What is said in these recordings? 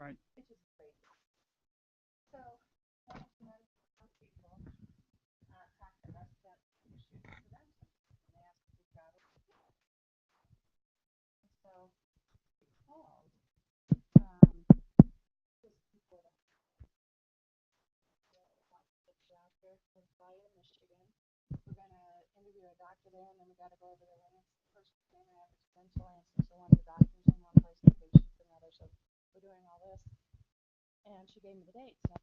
Right. which is great. So, some people talk to us about issues for them, and they ask if we've got it. And so, we called just people that want to get you out here in Fire, Michigan. We're going to interview a doctor there, and then we got to go over the first family average dental Lansing. So, one of the doctors in one place, the patient's another. So, we're doing all this. And she gave me the dates. So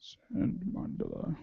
Send mandala.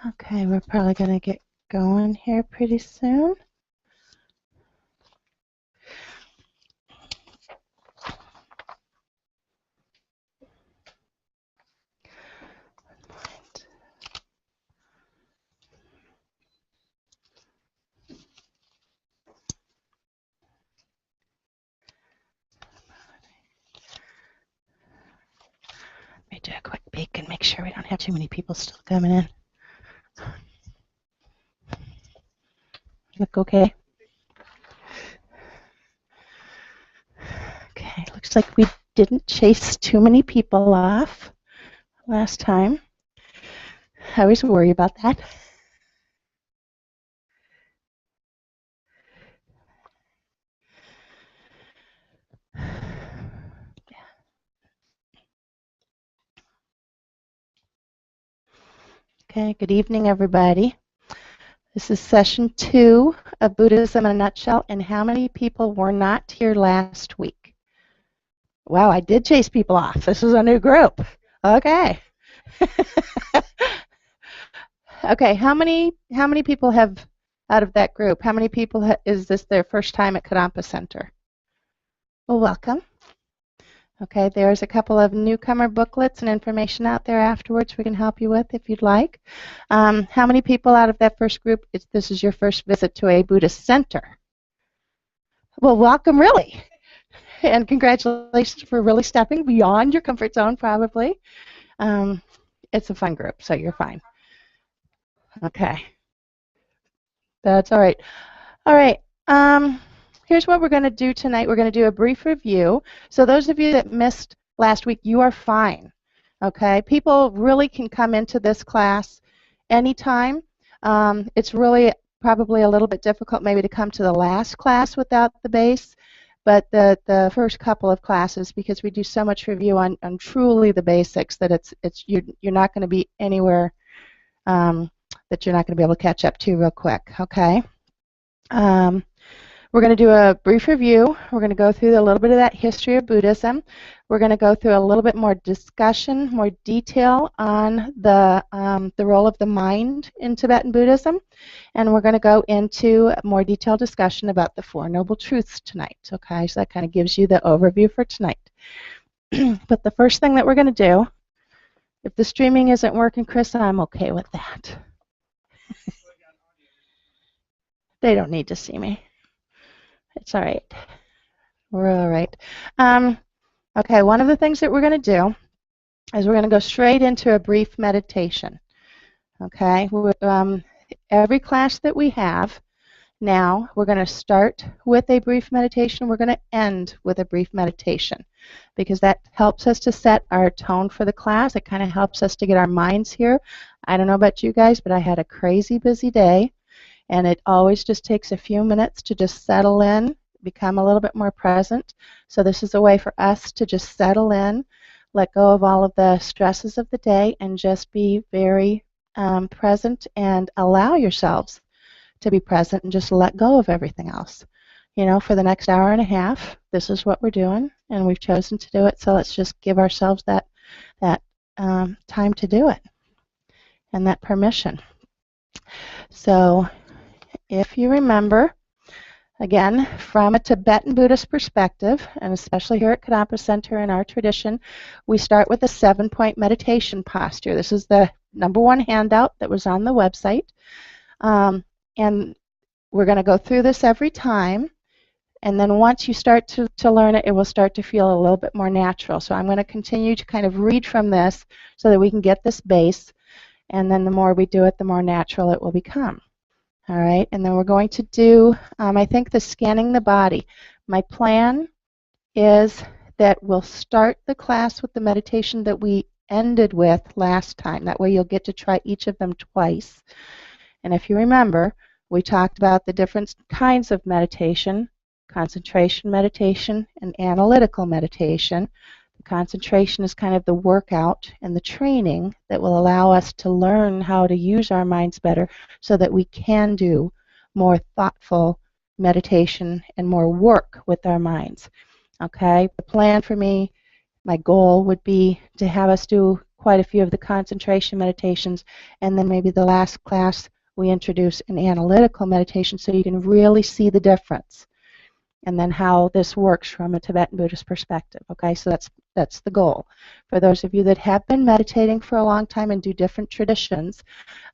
Okay, we're probably going to get going here pretty soon. Let me do a quick peek and make sure we don't have too many people still coming in. Look okay? Okay, looks like we didn't chase too many people off last time. I always worry about that. Okay, good evening, everybody. This is session 2 of Buddhism in a Nutshell, and how many people were not here last week? Wow, I did chase people off. This is a new group. Okay. Okay, how many people have, out of that group, how many people is this their first time at Kadampa Center? Well, welcome. Okay, there's a couple of newcomer booklets and information out there afterwards we can help you with if you'd like. How many people out of that first group, this is your first visit to a Buddhist center? Well, welcome, really. And congratulations for really stepping beyond your comfort zone, probably. It's a fun group, so you're fine. Okay. That's all right. All right. Here's what we're going to do tonight. We're going to do a brief review. So those of you that missed last week, you are fine. Okay. People really can come into this class anytime. It's really probably a little bit difficult maybe to come to the last class without the base, but the first couple of classes, because we do so much review on truly the basics that you're not going to be anywhere that you're not going to be able to catch up to real quick. Okay. We're going to do a brief review. We're going to go through a little bit of that history of Buddhism. We're going to go through a little bit more discussion, more detail on the role of the mind in Tibetan Buddhism. And we're going to go into more detailed discussion about the Four Noble Truths tonight. Okay, so that kind of gives you the overview for tonight. But the first thing that we're going to do, if the streaming isn't working, Chris, I'm okay with that. They don't need to see me. It's all right. We're all right. Okay, one of the things that we're going to do is we're going to go straight into a brief meditation. Okay, every class that we have now, we're going to start with a brief meditation. We're going to end with a brief meditation because that helps us to set our tone for the class. It kind of helps us to get our minds here. I don't know about you guys, but I had a crazy busy day, and it always just takes a few minutes to just settle in, become a little bit more present. So this is a way for us to just settle in, let go of all of the stresses of the day, and just be very present and allow yourselves to be present and just let go of everything else. You know, for the next hour and a half, this is what we're doing, and we've chosen to do it, so let's just give ourselves that time to do it and that permission. So if you remember, again, from a Tibetan Buddhist perspective, and especially here at Kadampa Center in our tradition, we start with a 7-point meditation posture. This is the #1 handout that was on the website. And we're going to go through this every time. And then once you start to learn it, it will start to feel a little bit more natural. So I'm going to continue to kind of read from this so that we can get this base. And then the more we do it, the more natural it will become. All right, and then we're going to do, I think, the scanning the body. My plan is that we'll start the class with the meditation that we ended with last time. That way you'll get to try each of them twice. And if you remember, we talked about the different kinds of meditation: concentration meditation and analytical meditation. The concentration is kind of the workout and the training that will allow us to learn how to use our minds better so that we can do more thoughtful meditation and more work with our minds. Okay, the plan for me, my goal would be to have us do quite a few of the concentration meditations, and then maybe the last class we introduce an analytical meditation so you can really see the difference, and then how this works from a Tibetan Buddhist perspective. Okay, so that's the goal. For those of you that have been meditating for a long time and do different traditions,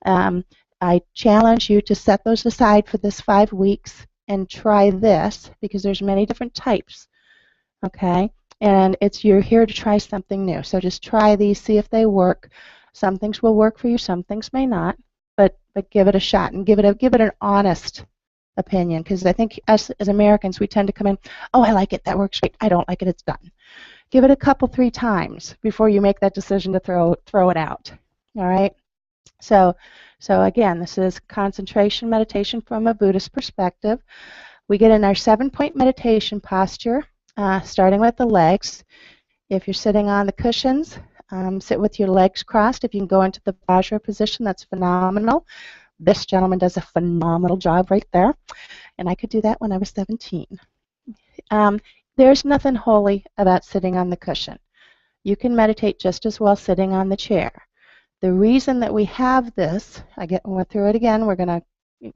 I challenge you to set those aside for this 5 weeks and try this, because there's many different types. Okay, and you're here to try something new. So just try these, see if they work. Some things will work for you, some things may not, but give it a shot and give it an honest opinion, because I think us as Americans, we tend to come in, oh, I like it, that works great. I don't like it, it's done. Give it a couple, 3 times before you make that decision to throw it out. All right. So again, this is concentration meditation from a Buddhist perspective. We get in our 7-point meditation posture, starting with the legs. If you're sitting on the cushions, sit with your legs crossed. If you can go into the Vajra position, that's phenomenal. This gentleman does a phenomenal job right there, and I could do that when I was 17. There's nothing holy about sitting on the cushion. You can meditate just as well sitting on the chair. The reason that we have this, we're through it again, we're going to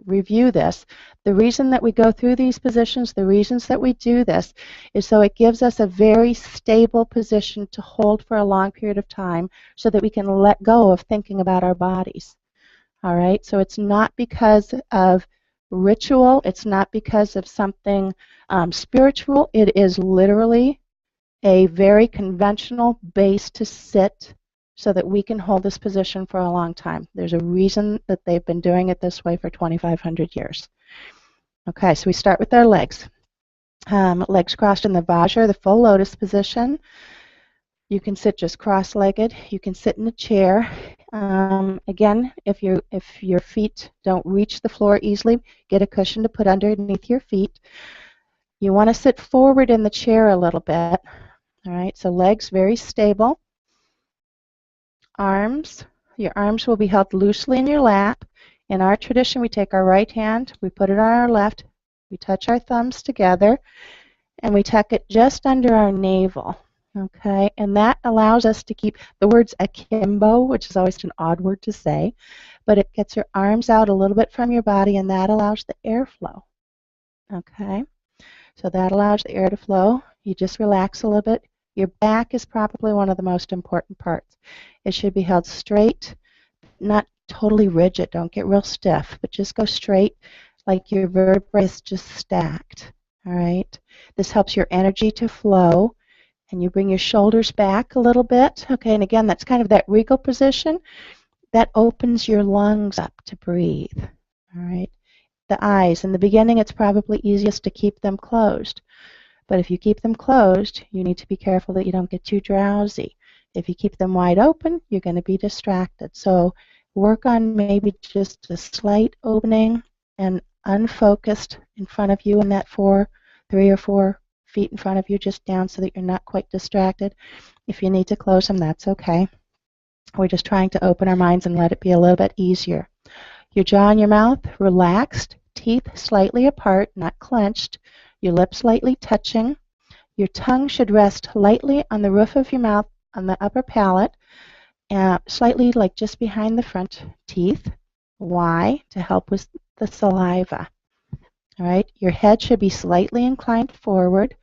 review this. The reason that we go through these positions, the reasons that we do this, is so it gives us a very stable position to hold for a long period of time so that we can let go of thinking about our bodies. All right, so it's not because of ritual, it's not because of something spiritual, it is literally a very conventional base to sit so that we can hold this position for a long time. There's a reason that they've been doing it this way for 2,500 years. Okay, so we start with our legs. Legs crossed in the Vajra, the full lotus position. You can sit just cross-legged. You can sit in a chair. Again, if your feet don't reach the floor easily, get a cushion to put underneath your feet. You want to sit forward in the chair a little bit. All right, so legs very stable. Arms, your arms will be held loosely in your lap. In our tradition, we take our right hand, we put it on our left, we touch our thumbs together, and we tuck it just under our navel. Okay, and that allows us to keep the words akimbo, which is always an odd word to say, but it gets your arms out a little bit from your body, and that allows the airflow. Okay, so that allows the air to flow. You just relax a little bit. Your back is probably one of the most important parts. It should be held straight, not totally rigid. Don't get real stiff, but just go straight like your vertebrae is just stacked. All right, this helps your energy to flow. And you bring your shoulders back a little bit. Okay, and again, that's kind of that regal position. That opens your lungs up to breathe. All right. The eyes, in the beginning, it's probably easiest to keep them closed. But if you keep them closed, you need to be careful that you don't get too drowsy. If you keep them wide open, you're going to be distracted. So work on maybe just a slight opening and unfocused in front of you in that 3 or 4 feet in front of you, just down so that you're not quite distracted. If you need to close them, that's okay. We're just trying to open our minds and let it be a little bit easier. Your jaw and your mouth relaxed, teeth slightly apart, not clenched, your lips lightly touching. Your tongue should rest lightly on the roof of your mouth, on the upper palate, slightly like just behind the front teeth. Why? To help with the saliva. All right, your head should be slightly inclined forward.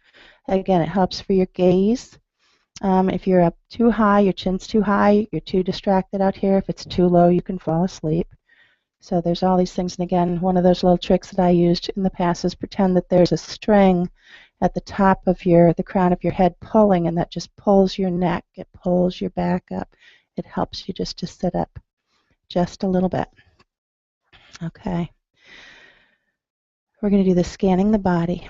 Again, it helps for your gaze. If you're up too high, your chin's too high, you're too distracted out here. If it's too low, you can fall asleep. So there's all these things. And again, one of those little tricks that I used in the past is pretend that there's a string at the top of the crown of your head pulling, and that just pulls your neck. It pulls your back up. It helps you just to sit up just a little bit. Okay. We're going to do the scanning the body.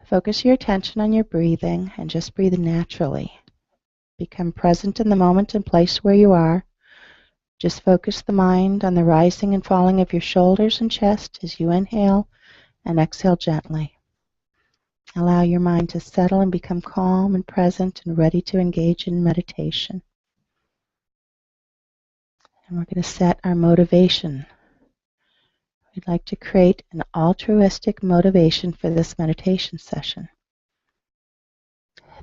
Focus your attention on your breathing and just breathe naturally. Become present in the moment and place where you are. Just focus the mind on the rising and falling of your shoulders and chest as you inhale and exhale gently. Allow your mind to settle and become calm and present and ready to engage in meditation. And we're going to set our motivation. We'd like to create an altruistic motivation for this meditation session.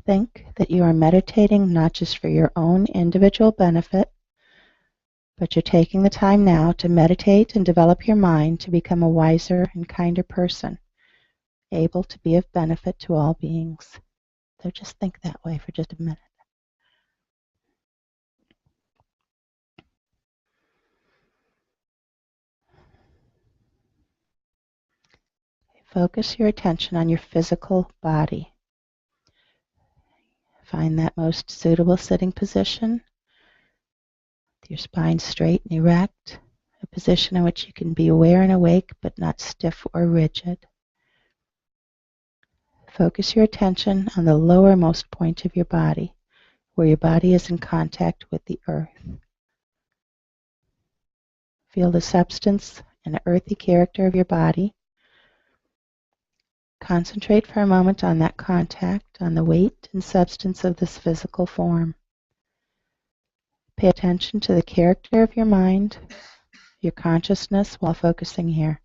Think that you are meditating not just for your own individual benefit, but you're taking the time now to meditate and develop your mind to become a wiser and kinder person, able to be of benefit to all beings. So just think that way for just a minute. Focus your attention on your physical body. Find that most suitable sitting position, with your spine straight and erect, a position in which you can be aware and awake but not stiff or rigid. Focus your attention on the lowermost point of your body, where your body is in contact with the earth. Feel the substance and earthy character of your body. Concentrate for a moment on that contact, on the weight and substance of this physical form. Pay attention to the character of your mind, your consciousness while focusing here.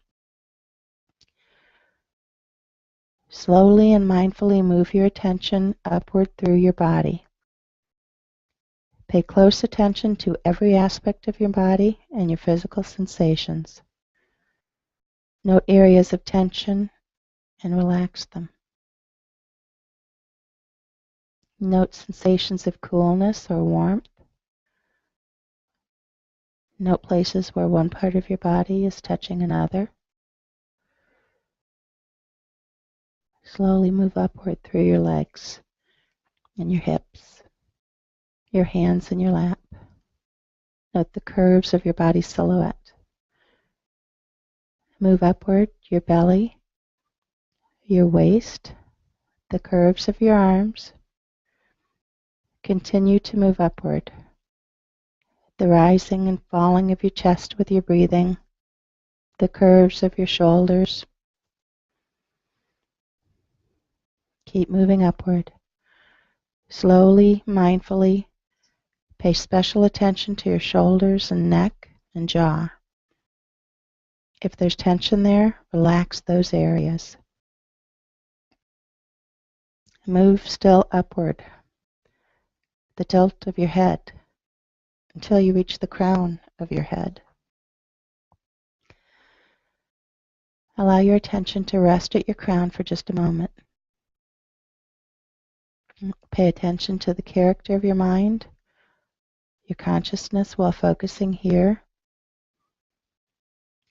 Slowly and mindfully move your attention upward through your body. Pay close attention to every aspect of your body and your physical sensations. Note areas of tension and relax them. Note sensations of coolness or warmth. Note places where one part of your body is touching another. Slowly move upward through your legs and your hips, your hands and your lap. Note the curves of your body silhouette. Move upward your belly, your waist, the curves of your arms. Continue to move upward. The rising and falling of your chest with your breathing, the curves of your shoulders. Keep moving upward. Slowly, mindfully, pay special attention to your shoulders and neck and jaw. If there's tension there, relax those areas. Move still upward, the tilt of your head, until you reach the crown of your head. Allow your attention to rest at your crown for just a moment. Pay attention to the character of your mind, your consciousness while focusing here.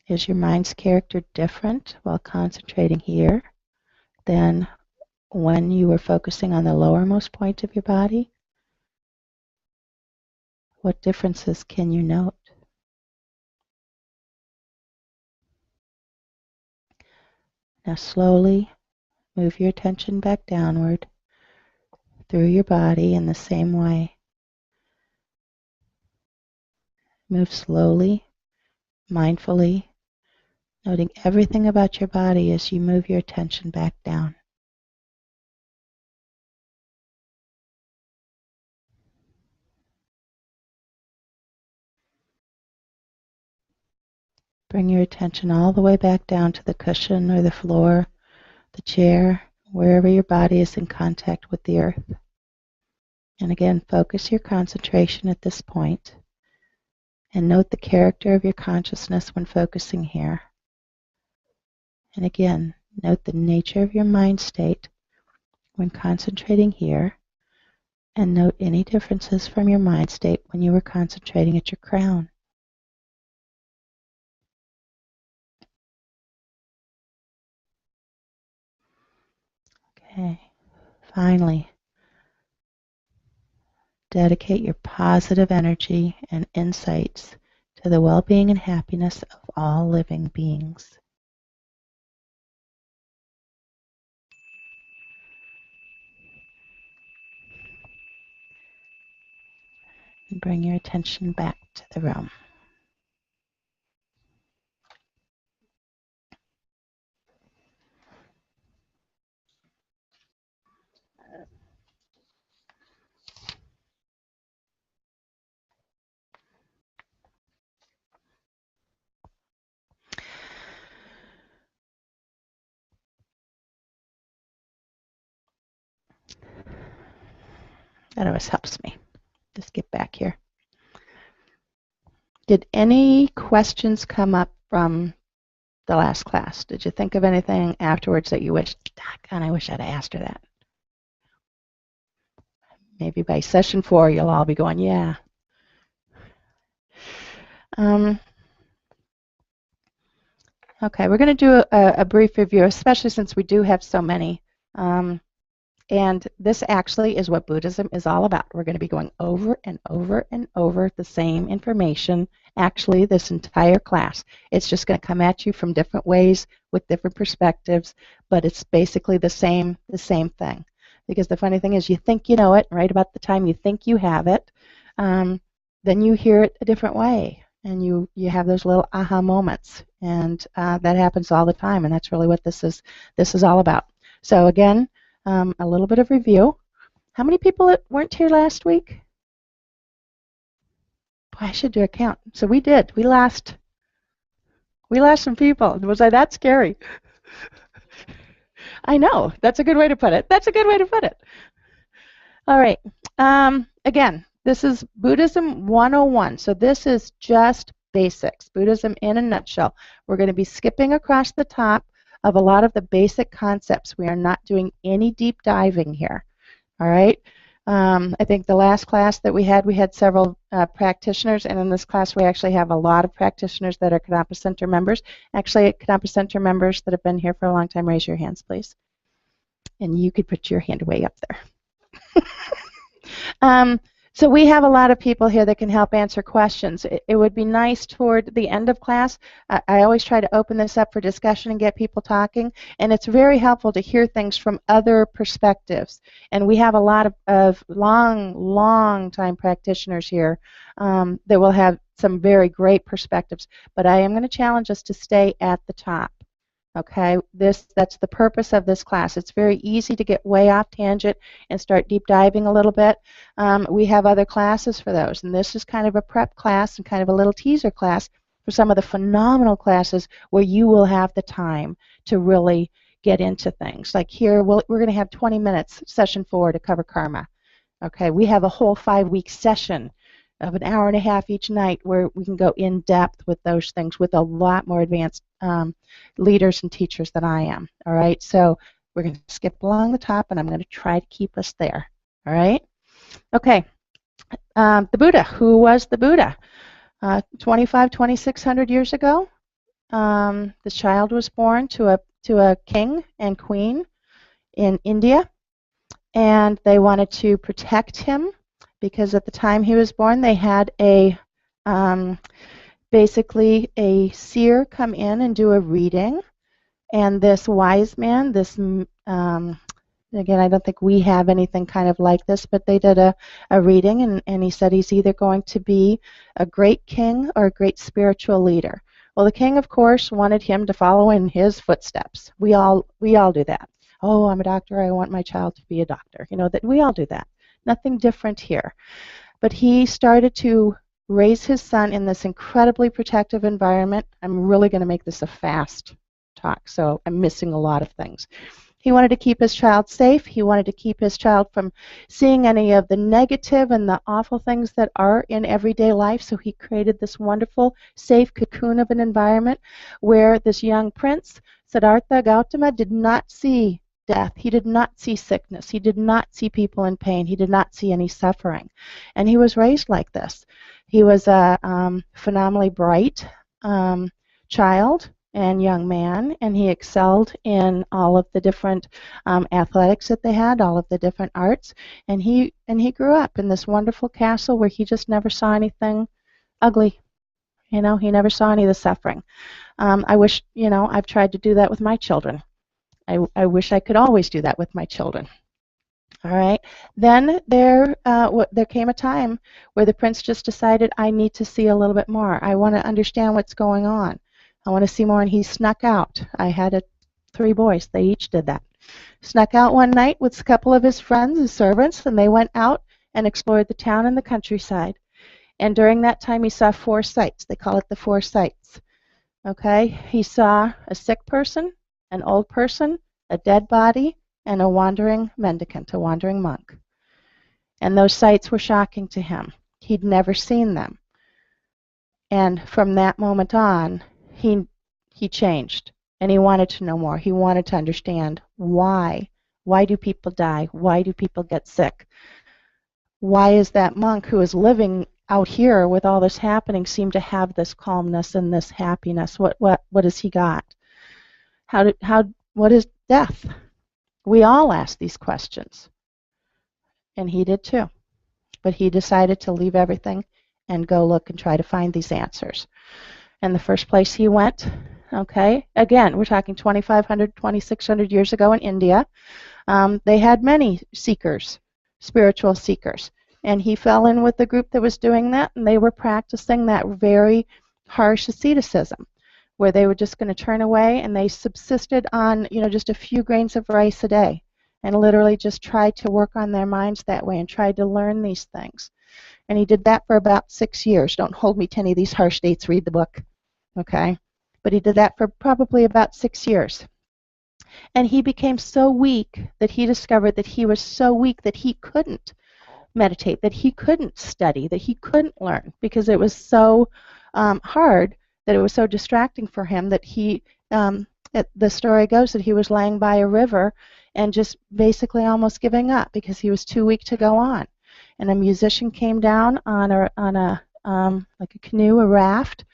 Is your mind's character different while concentrating here than when you were focusing on the lowermost point of your body? What differences can you note? Now slowly move your attention back downward through your body in the same way. Move slowly, mindfully, noting everything about your body as you move your attention back down. Bring your attention all the way back down to the cushion or the floor, the chair, wherever your body is in contact with the earth. And again, focus your concentration at this point and note the character of your consciousness when focusing here. And again, note the nature of your mind state when concentrating here, and note any differences from your mind state when you were concentrating at your crown. Okay, finally, dedicate your positive energy and insights to the well-being and happiness of all living beings. And bring your attention back to the room. That always helps me. Just get back here. Did any questions come up from the last class? Did you think of anything afterwards that you wish, God, I wish I'd asked her that? Maybe by session 4, you'll all be going, yeah. Okay, we're going to do a brief review, especially since we do have so many. And this actually is what Buddhism is all about. We're going to be going over and over and over the same information, actually, this entire class. It's just going to come at you from different ways with different perspectives, but it's basically the same thing. Because the funny thing is, you think you know it, right about the time you think you have it, then you hear it a different way, and you have those little aha moments, and that happens all the time, and that's really what this is all about. So again, a little bit of review. How many people weren't here last week? Boy, I should do a count. So we did. We lost some people. Was I that scary? I know. That's a good way to put it. That's a good way to put it. All right. Again, this is Buddhism 101. So this is just basics. Buddhism in a nutshell. We're going to be skipping across the top of a lot of the basic concepts. We are not doing any deep diving here. All right. I think the last class that we had several practitioners, and in this class we actually have a lot of practitioners that are Kadampa Center members. Actually, Kadampa Center members that have been here for a long time, raise your hands, please. And you could put your hand way up there. So we have a lot of people here that can help answer questions. It would be nice toward the end of class. I always try to open this up for discussion and get people talking, and it's very helpful to hear things from other perspectives. And we have a lot of long time practitioners here that will have some very great perspectives. But I am going to challenge us to stay at the top. Okay, that's the purpose of this class. It's very easy to get way off tangent and start deep diving a little bit. We have other classes for those, and this is kind of a prep class and kind of a little teaser class for some of the phenomenal classes where you will have the time to really get into things. Like here, we're going to have 20 minutes, session 4, to cover karma. Okay, we have a whole 5-week session of an hour and a half each night where we can go in depth with those things with a lot more advanced leaders and teachers than I am. All right, so we're going to skip along the top, and I'm going to try to keep us there. All right, okay. The Buddha. Who was the Buddha? 2,600 years ago, the child was born to a king and queen in India, and they wanted to protect him because at the time he was born, they had basically a seer come in and do a reading, and this wise man, again, I don't think we have anything kind of like this, but they did a reading, and he said he's either going to be a great king or a great spiritual leader. Well, the king, of course, wanted him to follow in his footsteps. We all do that. Oh, I'm a doctor. I want my child to be a doctor. You know, that we all do that. Nothing different here. But he started to raise his son in this incredibly protective environment. I'm really going to make this a fast talk, so I'm missing a lot of things. He wanted to keep his child safe. He wanted to keep his child from seeing any of the negative and the awful things that are in everyday life, so he created this wonderful, safe cocoon of an environment where this young prince, Siddhartha Gautama, did not see death. He did not see sickness. He did not see people in pain. He did not see any suffering. And he was raised like this. He was a phenomenally bright child and young man, and he excelled in all of the different athletics that they had, all of the different arts, and he grew up in this wonderful castle where he just never saw anything ugly. You know, he never saw any of the suffering. I wish, you know, I've tried to do that with my children. I wish I could always do that with my children. All right. Then there came a time where the prince just decided, I need to see a little bit more. I want to understand what's going on. I want to see more, and he snuck out. I had 3 boys. They each did that. Snuck out one night with a couple of his friends, his servants, and they went out and explored the town and the countryside. And during that time, he saw 4 sights. They call it the 4 sights. Okay. He saw a sick person, an old person, a dead body, and a wandering mendicant, a wandering monk. And those sights were shocking to him. He'd never seen them. And from that moment on, he changed. And he wanted to know more. He wanted to understand why. Why do people die? Why do people get sick? Why is that monk who is living out here with all this happening seem to have this calmness and this happiness? What has he got? What is death? We all ask these questions. And he did too. But he decided to leave everything and go look and try to find these answers. And the first place he went, okay, again, we're talking 2,500, 2,600 years ago in India. They had many seekers, spiritual seekers. And he fell in with the group that was doing that, and they were practicing that very harsh asceticism, where they were just going to turn away, and they subsisted on, just a few grains of rice a day, and literally just tried to work on their minds that way and tried to learn these things. And he did that for about 6 years. Don't hold me to any of these harsh dates. Read the book, okay? But he did that for probably about 6 years. And he became so weak that he discovered that he was so weak that he couldn't meditate, that he couldn't study, that he couldn't learn, because it was so hard, that it was so distracting for him that the story goes that he was laying by a river and just basically almost giving up because he was too weak to go on. And a musician came down on a like a canoe, a raft,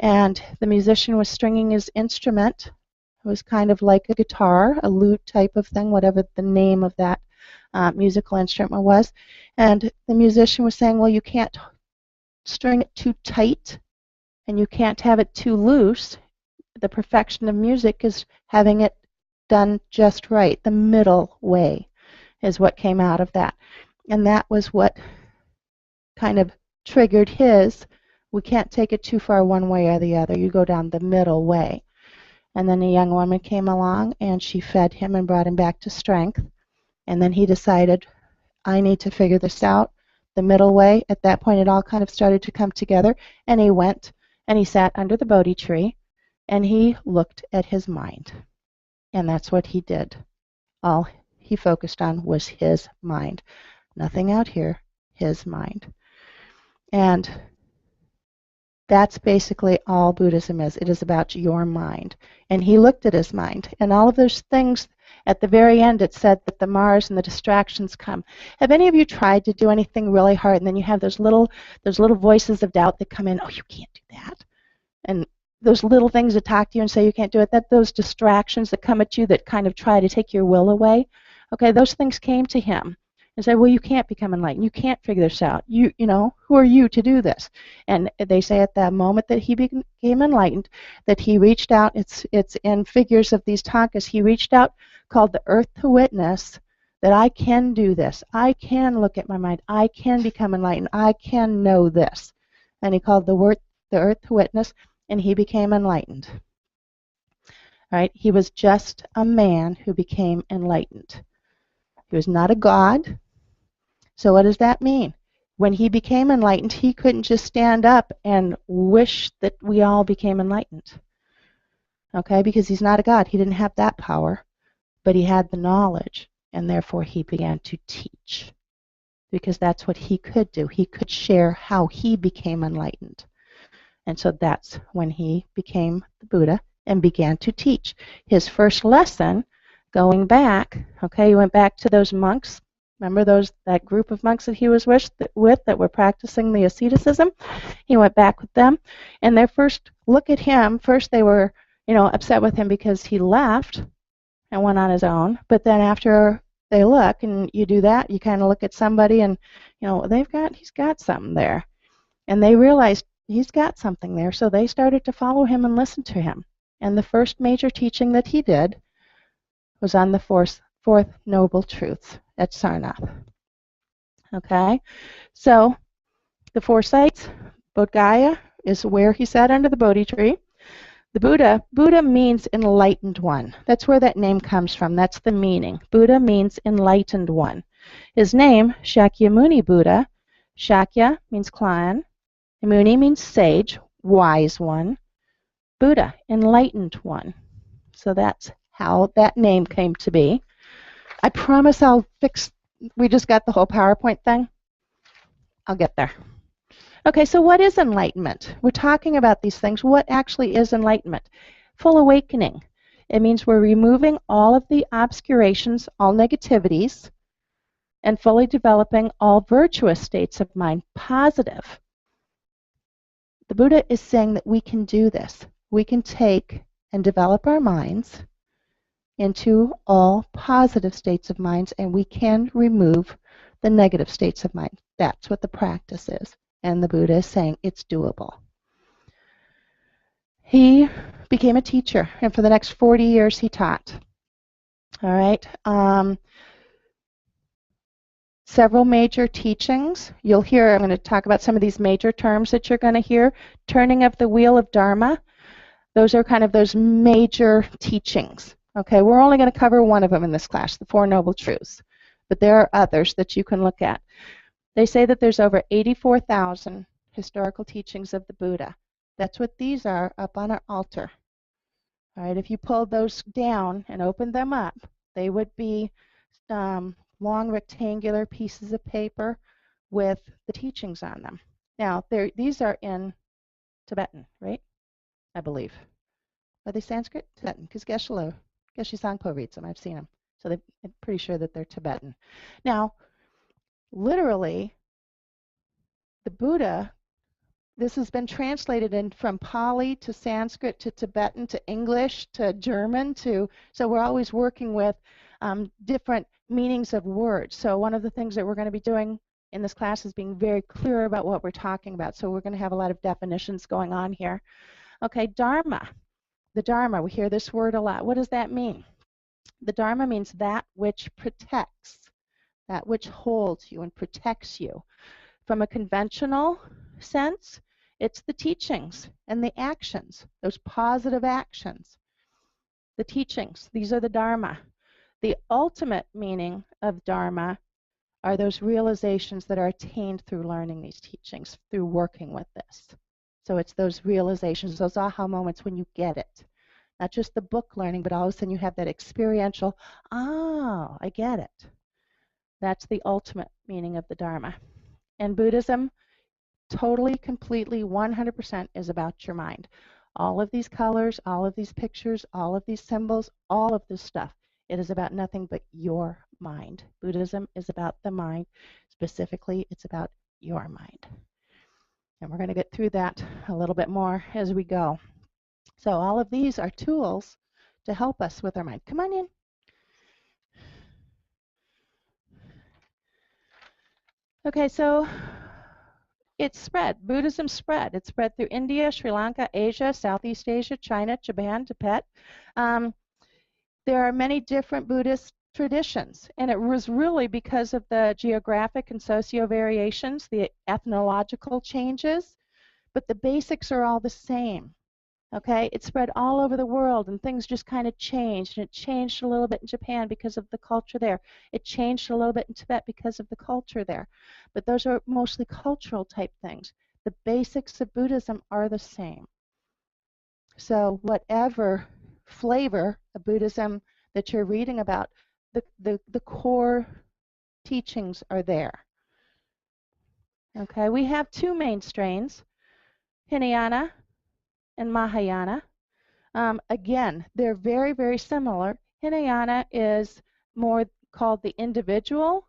and the musician was stringing his instrument. It was kind of like a guitar, a lute type of thing, whatever the name of that musical instrument was. And the musician was saying, well, you can't string it too tight and you can't have it too loose. The perfection of music is having it done just right. The middle way is what came out of that. And that was what kind of triggered his, we can't take it too far one way or the other. You go down the middle way. And then a young woman came along and she fed him and brought him back to strength. And then he decided, I need to figure this out, the middle way. At that point, it all kind of started to come together. And he went and he sat under the Bodhi tree and he looked at his mind. And that's what he did. All he focused on was his mind. Nothing out here, his mind. And that's basically all Buddhism is. It is about your mind. And he looked at his mind. And all of those things, at the very end, it said that the Mars and the distractions come. Have any of you tried to do anything really hard, and then you have those little voices of doubt that come in, oh, you can't do that. And those little things that talk to you and say you can't do it, those distractions that come at you that kind of try to take your will away, okay, those things came to him and said, well, you can't become enlightened. You can't figure this out. You know, who are you to do this? And they say at that moment that he became enlightened, that he reached out, it's in figures of these tankas, he reached out, called the earth to witness that I can do this. I can look at my mind. I can become enlightened. I can know this. And he called the earth to witness, and he became enlightened. Right? He was just a man who became enlightened. He was not a god. So what does that mean? When he became enlightened, he couldn't just stand up and wish that we all became enlightened. Okay? Because he's not a god. He didn't have that power. But he had the knowledge, and therefore he began to teach. Because that's what he could do. He could share how he became enlightened. And so that's when he became the Buddha and began to teach. His first lesson, going back, okay, he went back to those monks. Remember that group of monks that he was with that were practicing the asceticism? He went back with them, and their first look at him, first they were, upset with him because he left and went on his own. But then after they look, and you do that, you kind of look at somebody and, he's got something there. And they realized he's got something there, so they started to follow him and listen to him. And the first major teaching that he did was on the fourth noble truths at Sarnath. Okay, so the four sites, Bodh Gaya is where he sat under the Bodhi tree. The Buddha means enlightened one. That's where that name comes from. That's the meaning. Buddha means enlightened one. His name, Shakyamuni Buddha, Shakya means clan, Muni means sage, wise one, Buddha, enlightened one. So that's how that name came to be. I promise I'll fix we just got the whole PowerPoint thing? I'll get there. Okay, so what is enlightenment? We're talking about these things. What actually is enlightenment? Full awakening. It means we're removing all of the obscurations, all negativities, and fully developing all virtuous states of mind, positive. The Buddha is saying that we can do this. We can take and develop our minds into all positive states of minds, and we can remove the negative states of mind. That's what the practice is. And the Buddha is saying it's doable. He became a teacher, and for the next 40 years he taught. All right. Several major teachings. You'll hear, I'm going to talk about some of these major terms that you're going to hear. Turning of the wheel of Dharma. Those are kind of those major teachings. Okay, we're only going to cover one of them in this class, the Four Noble Truths. But there are others that you can look at. They say that there's over 84,000 historical teachings of the Buddha. That's what these are up on our altar. All right, if you pulled those down and opened them up, they would be long rectangular pieces of paper with the teachings on them. Now, these are in Tibetan, right? I believe. Are they Sanskrit? Tibetan, because Geshe Sangpo reads them. I've seen them. So I'm pretty sure that they're Tibetan. Now, literally, the Buddha, this has been translated from Pali to Sanskrit to Tibetan to English to German so we're always working with different meanings of words. So one of the things that we're going to be doing in this class is being very clear about what we're talking about. So we're going to have a lot of definitions going on here. Okay, Dharma. The Dharma, we hear this word a lot. What does that mean? The Dharma means that which protects, that which holds you and protects you. From a conventional sense, it's the teachings and the actions, those positive actions. The teachings, these are the Dharma. The ultimate meaning of Dharma are those realizations that are attained through learning these teachings, through working with this. So it's those realizations, those aha moments when you get it. Not just the book learning, but all of a sudden you have that experiential, oh, I get it. That's the ultimate meaning of the Dharma. And Buddhism, totally, completely, 100% is about your mind. All of these colors, all of these pictures, all of these symbols, all of this stuff, it is about nothing but your mind. Buddhism is about the mind. Specifically, it's about your mind. And we're going to get through that a little bit more as we go. So all of these are tools to help us with our mind. Come on in. Okay, so it's spread. Buddhism spread. It's spread through India, Sri Lanka, Asia, Southeast Asia, China, Japan, Tibet. There are many different Buddhist traditions, and it was really because of the geographic and socio variations, the ethnological changes, but the basics are all the same. Okay, it spread all over the world, and things just kind of changed. And it changed a little bit in Japan because of the culture there. It changed a little bit in Tibet because of the culture there. But those are mostly cultural type things. The basics of Buddhism are the same. So whatever flavor of Buddhism that you're reading about, the core teachings are there. Okay, we have two main strains, Hinayana and Mahayana. Again, they're very, very similar. Hinayana is more called the individual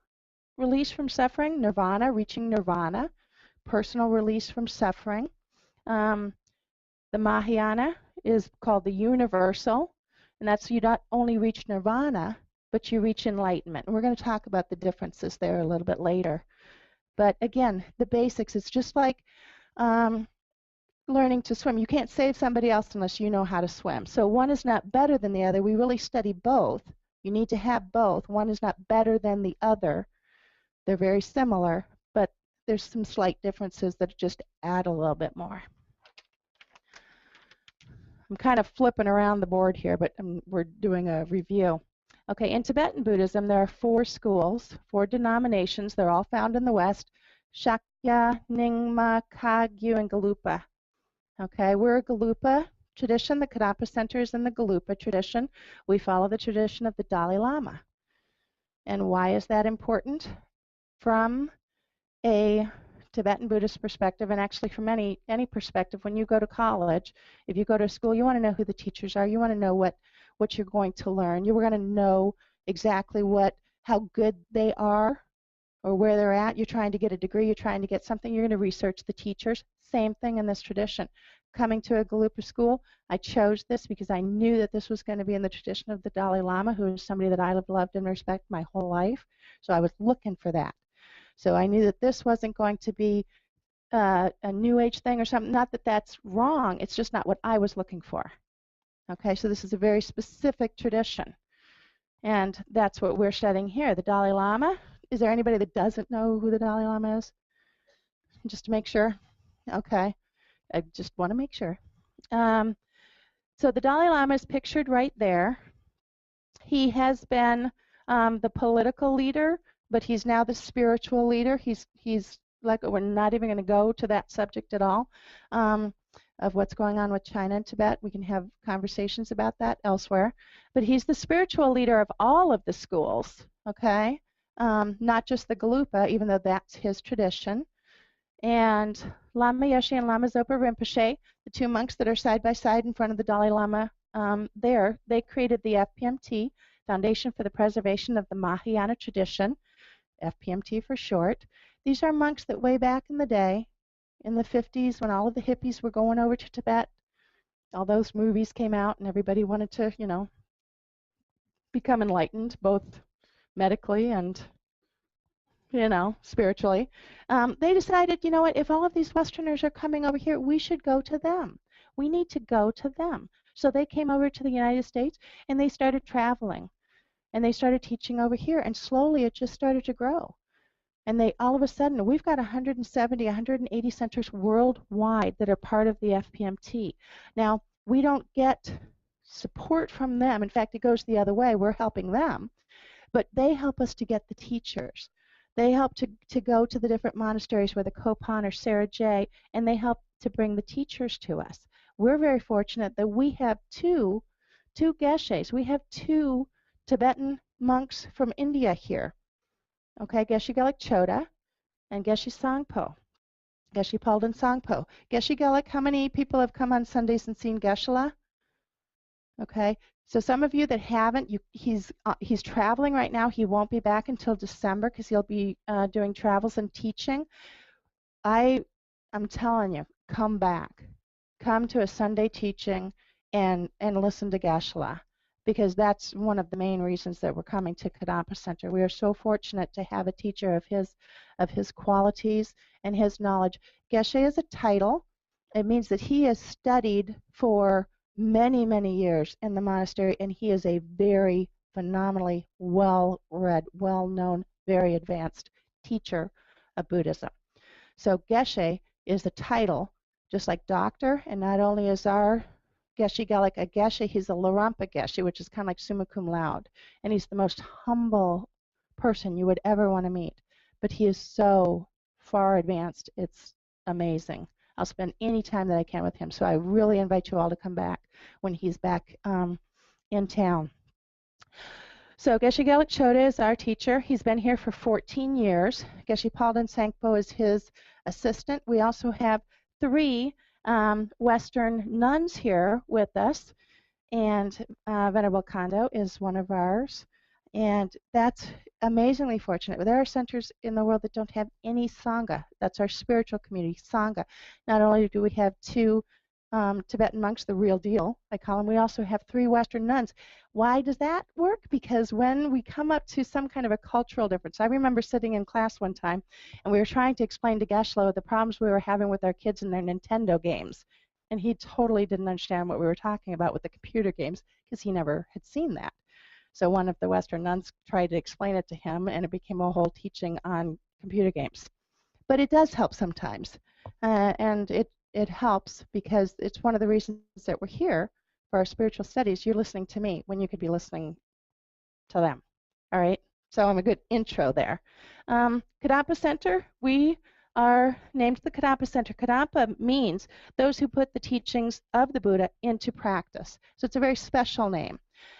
release from suffering, nirvana, reaching nirvana, personal release from suffering. The Mahayana is called the universal, and that's you not only reach nirvana, but you reach enlightenment. And we're going to talk about the differences there a little bit later. But again, the basics, it's just like learning to swim. You can't save somebody else unless you know how to swim. So one is not better than the other. We really study both. You need to have both. One is not better than the other. They're very similar, but there's some slight differences that just add a little bit more. I'm kind of flipping around the board here, but we're doing a review. Okay, in Tibetan Buddhism, there are 4 schools, 4 denominations. They're all found in the West: Shakya, Nyingma, Kagyu, and Gelugpa. Okay, we're a Gelugpa tradition. The Kadampa Center is in the Gelugpa tradition. We follow the tradition of the Dalai Lama. And why is that important? From a Tibetan Buddhist perspective, and actually from any perspective, when you go to college, if you go to school, you want to know who the teachers are. You want to know what you're going to learn. You're going to know exactly how good they are or where they're at. You're trying to get a degree. You're trying to get something. You're going to research the teachers. Same thing in this tradition. Coming to a Galupa school, I chose this because I knew that this was going to be in the tradition of the Dalai Lama, who is somebody that I have loved and respect my whole life. So I was looking for that. So I knew that this wasn't going to be a New Age thing or something. Not that that's wrong. It's just not what I was looking for. Okay, so this is a very specific tradition. And that's what we're studying here. The Dalai Lama. Is there anybody that doesn't know who the Dalai Lama is? Just to make sure. Okay, I just want to make sure. So the Dalai Lama is pictured right there. He has been the political leader, but he's now the spiritual leader. He's like, we're not even going to go to that subject at all, of what's going on with China and Tibet. We can have conversations about that elsewhere. But he's the spiritual leader of all of the schools, okay? Not just the Galupa, even though that's his tradition. And Lama Yeshe and Lama Zopa Rinpoche, the two monks that are side by side in front of the Dalai Lama they created the FPMT, Foundation for the Preservation of the Mahayana Tradition, FPMT for short. These are monks that way back in the day, in the 50s, when all of the hippies were going over to Tibet, all those movies came out and everybody wanted to, become enlightened, both medically and spiritually. They decided, you know what, if all of these Westerners are coming over here, we should go to them. We need to go to them. So they came over to the United States and they started traveling and they started teaching over here, and slowly it just started to grow. And all of a sudden, we've got 170, 180 centers worldwide that are part of the FPMT. Now, we don't get support from them. In fact, it goes the other way. We're helping them. But they help us to get the teachers. They help to go to the different monasteries where the Kopan or Sarah J, and they help to bring the teachers to us. We're very fortunate that we have two geshes. We have two Tibetan monks from India here. Okay, Geshe Gelik Choda and Geshe Sangpo. Geshe Palden Sangpo. Geshe Gelik, how many people have come on Sundays and seen Geshe-la? Okay, so some of you that haven't, he's traveling right now. He won't be back until December because he'll be doing travels and teaching. I'm telling you, come back. Come to a Sunday teaching and listen to Geshe-la, because that's one of the main reasons that we're coming to Kadampa Center. We are so fortunate to have a teacher of his qualities and his knowledge. Geshe is a title. It means that he has studied for many, many years in the monastery, and he is a very phenomenally well-read, well-known, very advanced teacher of Buddhism. So Geshe is the title, just like doctor, and not only is our Geshe Gelik a Geshe, he's a Larampa Geshe, which is kind of like summa cum laude, and he's the most humble person you would ever want to meet. But he is so far advanced, it's amazing. I'll spend any time that I can with him, so I really invite you all to come back when he's back in town. So Geshe Gelik Choda is our teacher. He's been here for 14 years. Geshe Palden Sangpo is his assistant. We also have 3 Western nuns here with us, and Venerable Kondo is one of ours. And that's amazingly fortunate. There are centers in the world that don't have any Sangha. That's our spiritual community, Sangha. Not only do we have 2 Tibetan monks, the real deal, I call them, we also have 3 Western nuns. Why does that work? Because when we come up to some kind of a cultural difference, I remember sitting in class one time and we were trying to explain to Geshe-la the problems we were having with our kids and their Nintendo games. And he totally didn't understand what we were talking about with the computer games because he never had seen that. So one of the Western nuns tried to explain it to him, and it became a whole teaching on computer games. But it does help sometimes, and it helps because it's one of the reasons that we're here for our spiritual studies. You're listening to me when you could be listening to them. All right? So I'm a good intro there. Kadampa Center, we are named the Kadampa Center. Kadampa means those who put the teachings of the Buddha into practice. So it's a very special name.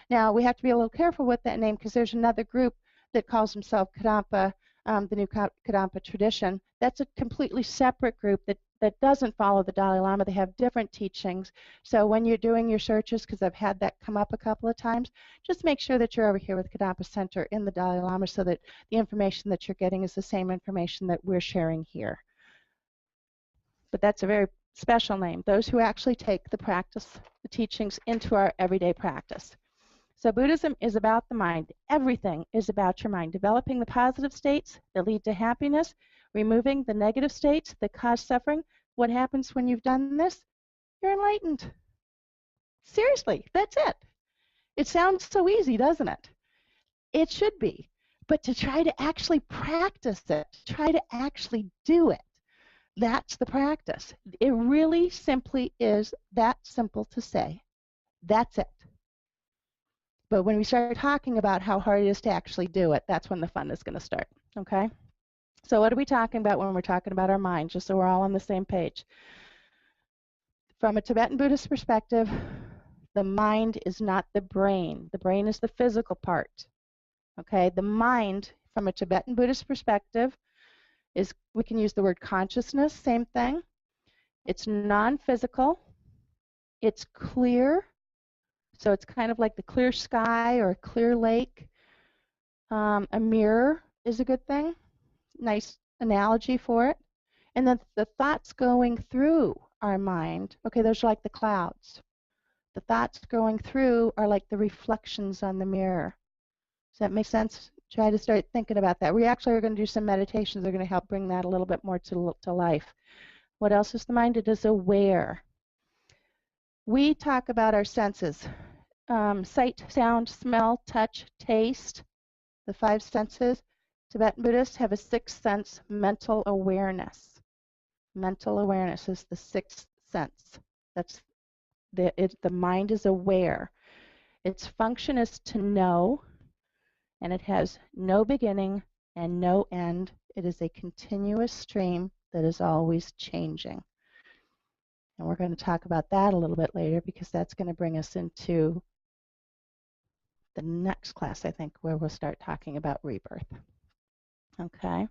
Now, we have to be a little careful with that name because there's another group that calls himself Kadampa, the new Kadampa tradition. That's a completely separate group that doesn't follow the Dalai Lama. They have different teachings. So when you're doing your searches, because I've had that come up a couple of times, just make sure that you're over here with Kadampa Center in the Dalai Lama so that the information that you're getting is the same information that we're sharing here. But that's a very special name, those who actually take the practice, the teachings into our everyday practice. So Buddhism is about the mind. Everything is about your mind. Developing the positive states that lead to happiness, removing the negative states that cause suffering. What happens when you've done this? You're enlightened. Seriously, that's it. It sounds so easy, doesn't it? It should be. But to try to actually practice it, to try to actually do it, that's the practice. It really simply is that simple to say. That's it. But when we start talking about how hard it is to actually do it, that's when the fun is going to start. Okay? So what are we talking about when we're talking about our mind, just so we're all on the same page? From a Tibetan Buddhist perspective, the mind is not the brain. The brain is the physical part. Okay? The mind, from a Tibetan Buddhist perspective, is, we can use the word consciousness, same thing. It's non-physical. It's clear. So it's kind of like the clear sky or a clear lake. A mirror is a good thing. Nice analogy for it. And then the thoughts going through our mind, okay, those are like the clouds. The thoughts going through are like the reflections on the mirror. Does that make sense? Try to start thinking about that. We actually are going to do some meditations that are going to help bring that a little bit more to life. What else is the mind? It is aware. We talk about our senses. Sight, sound, smell, touch, taste, the five senses. Tibetan Buddhists have a sixth sense, mental awareness. Mental awareness is the sixth sense. That's the mind is aware. Its function is to know, and it has no beginning and no end. It is a continuous stream that is always changing. And we're going to talk about that a little bit later because that's going to bring us into the next class, I think, where we'll start talking about rebirth. Okay?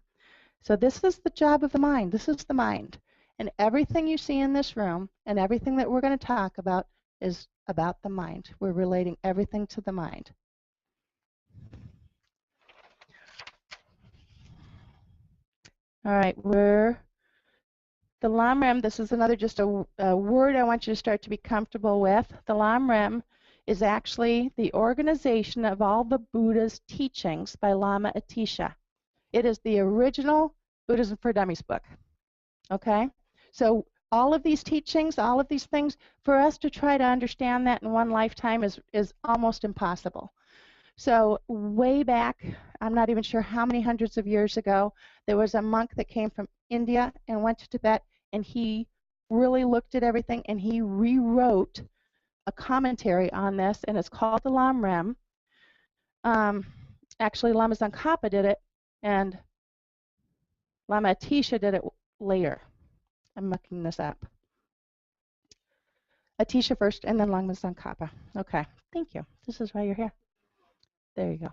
So this is the job of the mind. This is the mind. And everything you see in this room and everything that we're going to talk about is about the mind. We're relating everything to the mind. All right, the Lam Rem, this is another just a word I want you to start to be comfortable with. The Lam Rem is actually the organization of all the Buddha's teachings by Lama Atisha. It is the original Buddhism for Dummies book. Okay? So all of these teachings, all of these things, for us to try to understand that in one lifetime is almost impossible. So way back, I'm not even sure how many hundreds of years ago, there was a monk that came from India and went to Tibet, and he really looked at everything, and he rewrote a commentary on this, and it's called the Lam Rem. Actually, Lama Tsongkhapa did it, and Lama Atisha did it later. I'm mucking this up. Atisha first, and then Lama Tsongkhapa. Okay, thank you. This is why you're here. There you go.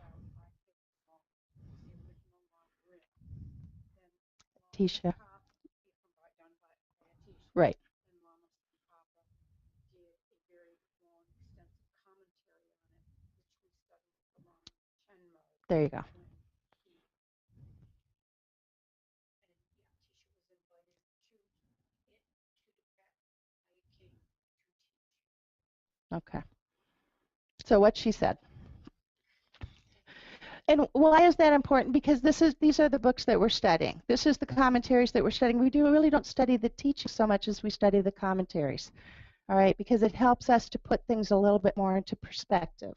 Atisha. Right. There you go. Okay. So what she said. And why is that important? Because these are the books that we're studying. This is the commentaries that we're studying. We really don't study the teaching so much as we study the commentaries. All right, because it helps us to put things a little bit more into perspective.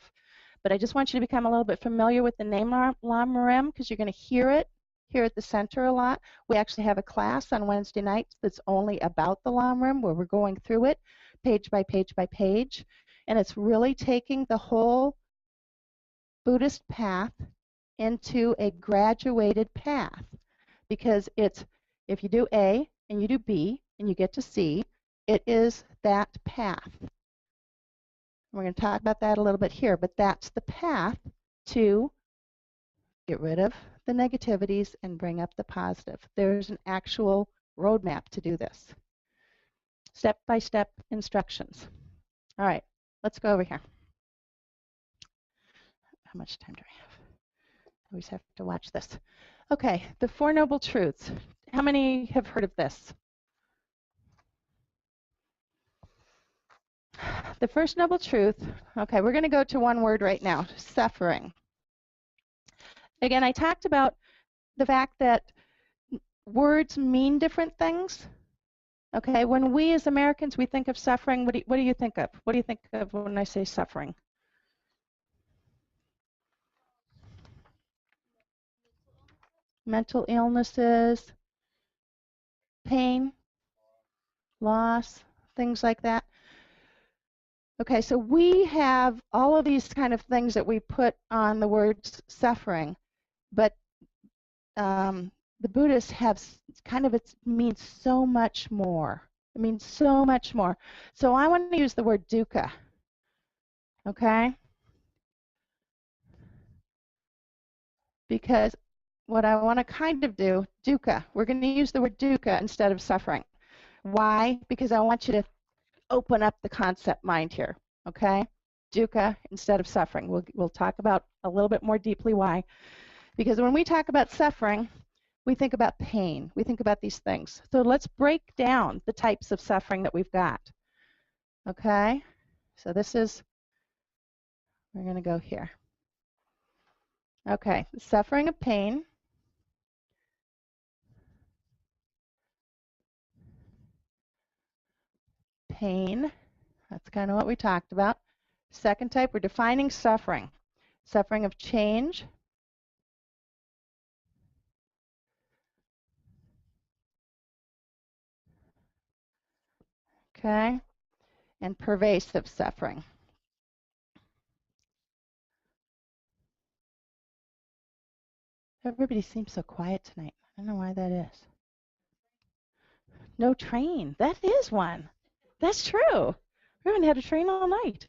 But I just want you to become a little bit familiar with the name Lam Rem because you're going to hear it here at the center a lot. We actually have a class on Wednesday nights that's only about the Lam Rem where we're going through it page by page by page. And it's really taking the whole Buddhist path into a graduated path because it's, if you do A and you do B and you get to C, it is that path. We're going to talk about that a little bit here, but that's the path to Get rid of the negativities and bring up the positive. There's an actual roadmap to do this. Step-by-step instructions. All right, let's go over here. How much time do I have? I always have to watch this. Okay, the Four Noble Truths. How many have heard of this? The first noble truth, okay, we're going to go to one word right now, suffering. Again, I talked about the fact that words mean different things. Okay, when we as Americans, we think of suffering, what do you think of? What do you think of when I say suffering? Mental illnesses, pain, loss, things like that. Okay, so we have all of these kind of things that we put on the words suffering, but the Buddhists have kind of, it means so much more. It means so much more. So I want to use the word dukkha, okay? Because what I want to kind of do, dukkha, we're going to use the word dukkha instead of suffering. Why? Because I want you to open up the concept mind here, okay? Dukkha instead of suffering. We'll talk about a little bit more deeply why. Because when we talk about suffering, we think about pain. We think about these things. So let's break down the types of suffering that we've got. Okay? So this is, we're going to go here. Okay, suffering of pain. Pain, that's kind of what we talked about. Second type, we're defining suffering. Suffering of change. Okay? And pervasive suffering. Everybody seems so quiet tonight. I don't know why that is. No train. That is one. That's true. We haven't had a train all night.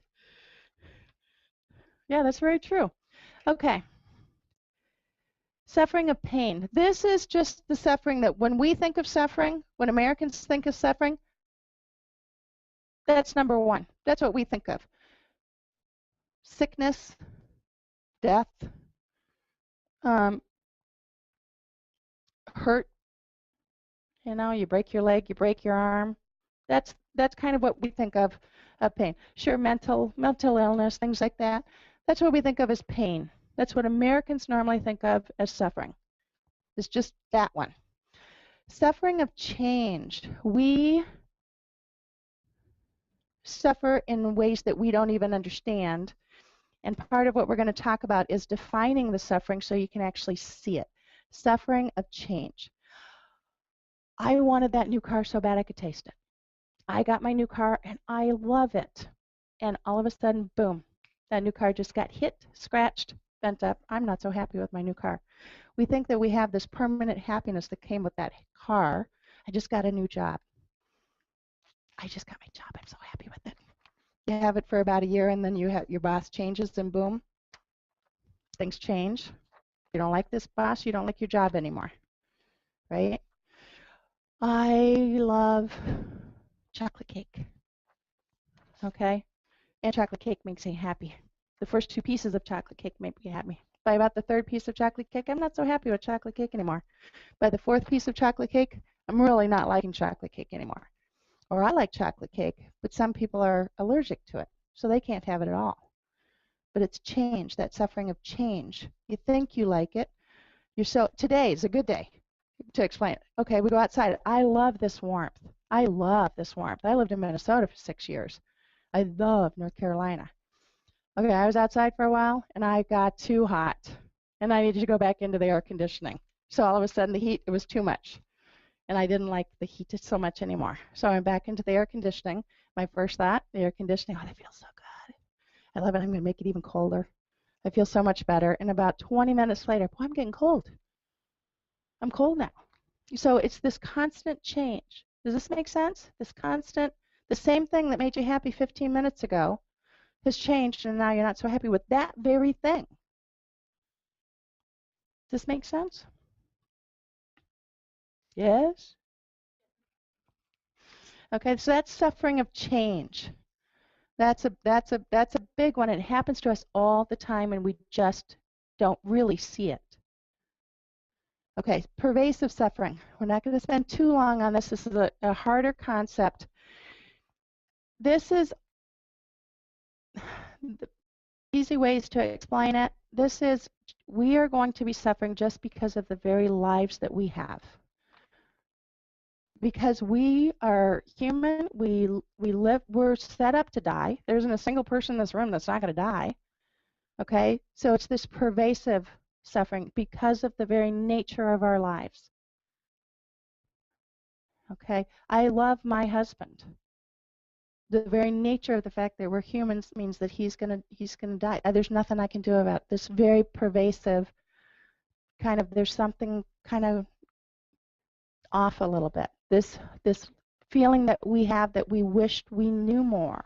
Yeah, that's very true. Okay. Suffering of pain. This is just the suffering that when we think of suffering, when Americans think of suffering, that's number one. That's what we think of. Sickness, death, hurt. You know, you break your leg, you break your arm. That's kind of what we think of pain. Sure, mental illness, things like that. That's what we think of as pain. That's what Americans normally think of as suffering. It's just that one. Suffering of change. We suffer in ways that we don't even understand. And part of what we're going to talk about is defining the suffering so you can actually see it. Suffering of change. I wanted that new car so bad I could taste it. I got my new car and I love it. And all of a sudden, boom, that new car just got hit, scratched, bent up. I'm not so happy with my new car. We think that we have this permanent happiness that came with that car. I just got a new job. I just got my job. I'm so happy with it. You have it for about a year and then your boss changes and boom, things change. You don't like this boss, you don't like your job anymore, right? I love chocolate cake, okay? And chocolate cake makes me happy. The first two pieces of chocolate cake make me happy. By about the third piece of chocolate cake, I'm not so happy with chocolate cake anymore. By the fourth piece of chocolate cake, I'm really not liking chocolate cake anymore. Or I like chocolate cake, but some people are allergic to it, so they can't have it at all. But it's change, that suffering of change. You think you like it. Today is a good day to explain it. Okay, we go outside. I love this warmth. I love this warmth. I lived in Minnesota for 6 years. I love North Carolina. Okay, I was outside for a while and I got too hot and I needed to go back into the air conditioning. So all of a sudden the heat, it was too much and I didn't like the heat so much anymore. So I went back into the air conditioning. My first thought, the air conditioning, oh, that feels so good. I love it. I'm going to make it even colder. I feel so much better. And about 20 minutes later, boy, I'm getting cold. I'm cold now. So it's this constant change. Does this make sense? This constant, the same thing that made you happy 15 minutes ago has changed and now you're not so happy with that very thing. Does this make sense? Yes? Okay, so that's suffering of change. That's a big one. It happens to us all the time and we just don't really see it. Okay, pervasive suffering. We're not going to spend too long on this. This is a harder concept. This is the easy ways to explain it. This is we are going to be suffering just because of the very lives that we have. Because we are human, we live, we're set up to die. There isn't a single person in this room that's not going to die. Okay? So it's this pervasive suffering because of the very nature of our lives. Okay? I love my husband. The very nature of the fact that we're humans means that he's gonna die. There's nothing I can do about it. This very pervasive kind of there's something kind of off a little bit. This feeling that we have that we wished we knew more,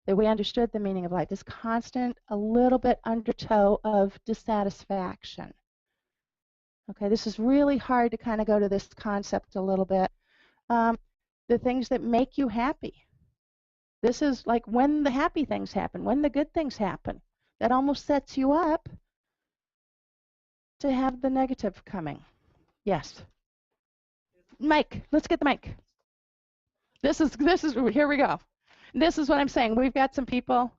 that we understood the meaning of life. This constant, a little bit undertow of dissatisfaction. Okay, this is really hard to kind of go to this concept a little bit. The things that make you happy. This is like when the happy things happen, when the good things happen. That almost sets you up to have the negative coming. Yes. Mike, let's get the mic. This is here we go. This is what I'm saying. We've got some people.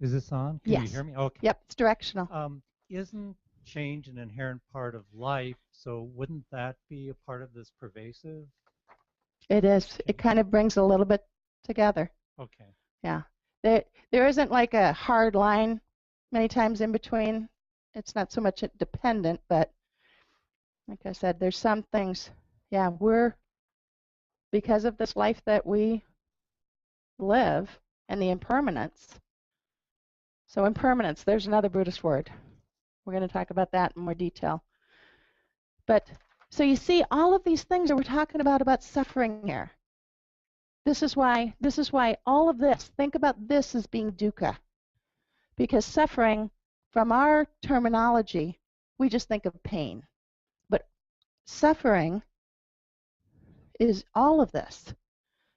Is this on? Can you hear Yes. me? Okay. Yep, it's directional. Isn't change an inherent part of life? So wouldn't that be a part of this pervasive? It is. Okay. It kind of brings a little bit together. Okay. Yeah. There isn't like a hard line many times in between. It's not so much dependent, but like I said, there's some things, yeah, because of this life that we live and the impermanence. So impermanence, there's another Buddhist word. We're going to talk about that in more detail. But so you see all of these things that we're talking about suffering here. This is why all of this, think about this as being dukkha. Because suffering, from our terminology, we just think of pain. But suffering is all of this.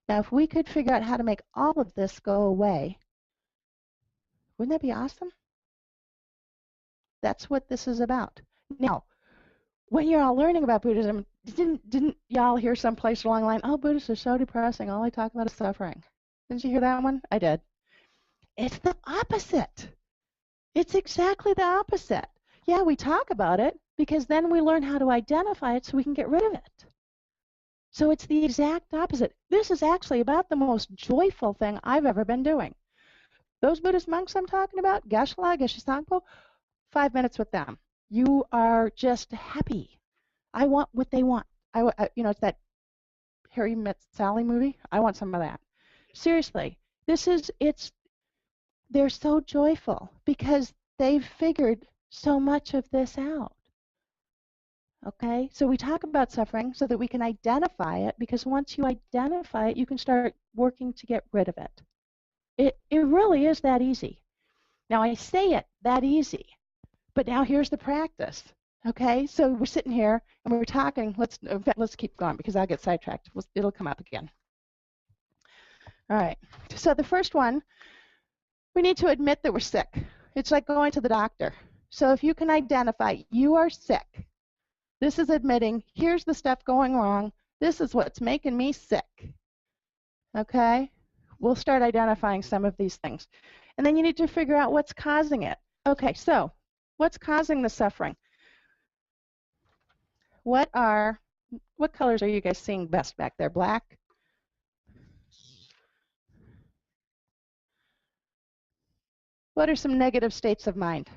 Now, if we could figure out how to make all of this go away, wouldn't that be awesome? That's what this is about. Now, when you're all learning about Buddhism, didn't y'all hear someplace along the line, oh, Buddhists are so depressing, all they talk about is suffering? Didn't you hear that one? I did. It's the opposite. It's exactly the opposite. Yeah, we talk about it because then we learn how to identify it so we can get rid of it. So it's the exact opposite. This is actually about the most joyful thing I've ever been doing. Those Buddhist monks I'm talking about, Geshe-la, Geshe-sangpo, 5 minutes with them. You are just happy. I want what they want. It's that Harry Met Sally movie. I want some of that. Seriously, they're so joyful because they've figured so much of this out. Okay, so we talk about suffering so that we can identify it, because once you identify it, you can start working to get rid of it. It really is that easy. Now I say it that easy, but now here's the practice. Okay, so we're sitting here and we're talking. Let's keep going because I'll get sidetracked. It'll come up again. All right. So the first one, we need to admit that we're sick. It's like going to the doctor. So if you can identify you are sick, this is admitting here's the stuff going wrong. This is what's making me sick. Okay? We'll start identifying some of these things. And then you need to figure out what's causing it. Okay, so what's causing the suffering? What colors are you guys seeing best back there? Black? What are some negative states of mind?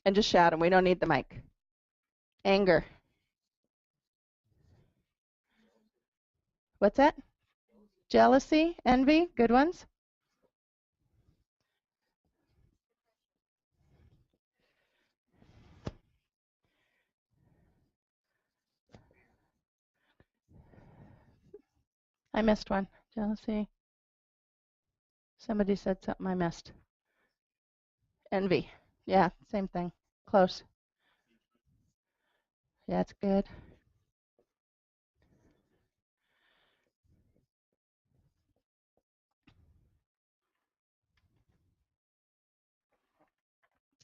And just shout them. We don't need the mic. Anger. What's that? Jealousy, envy, good ones. I missed one. Jealousy. Somebody said something I missed. Envy. Yeah, same thing. Close. Yeah, it's good.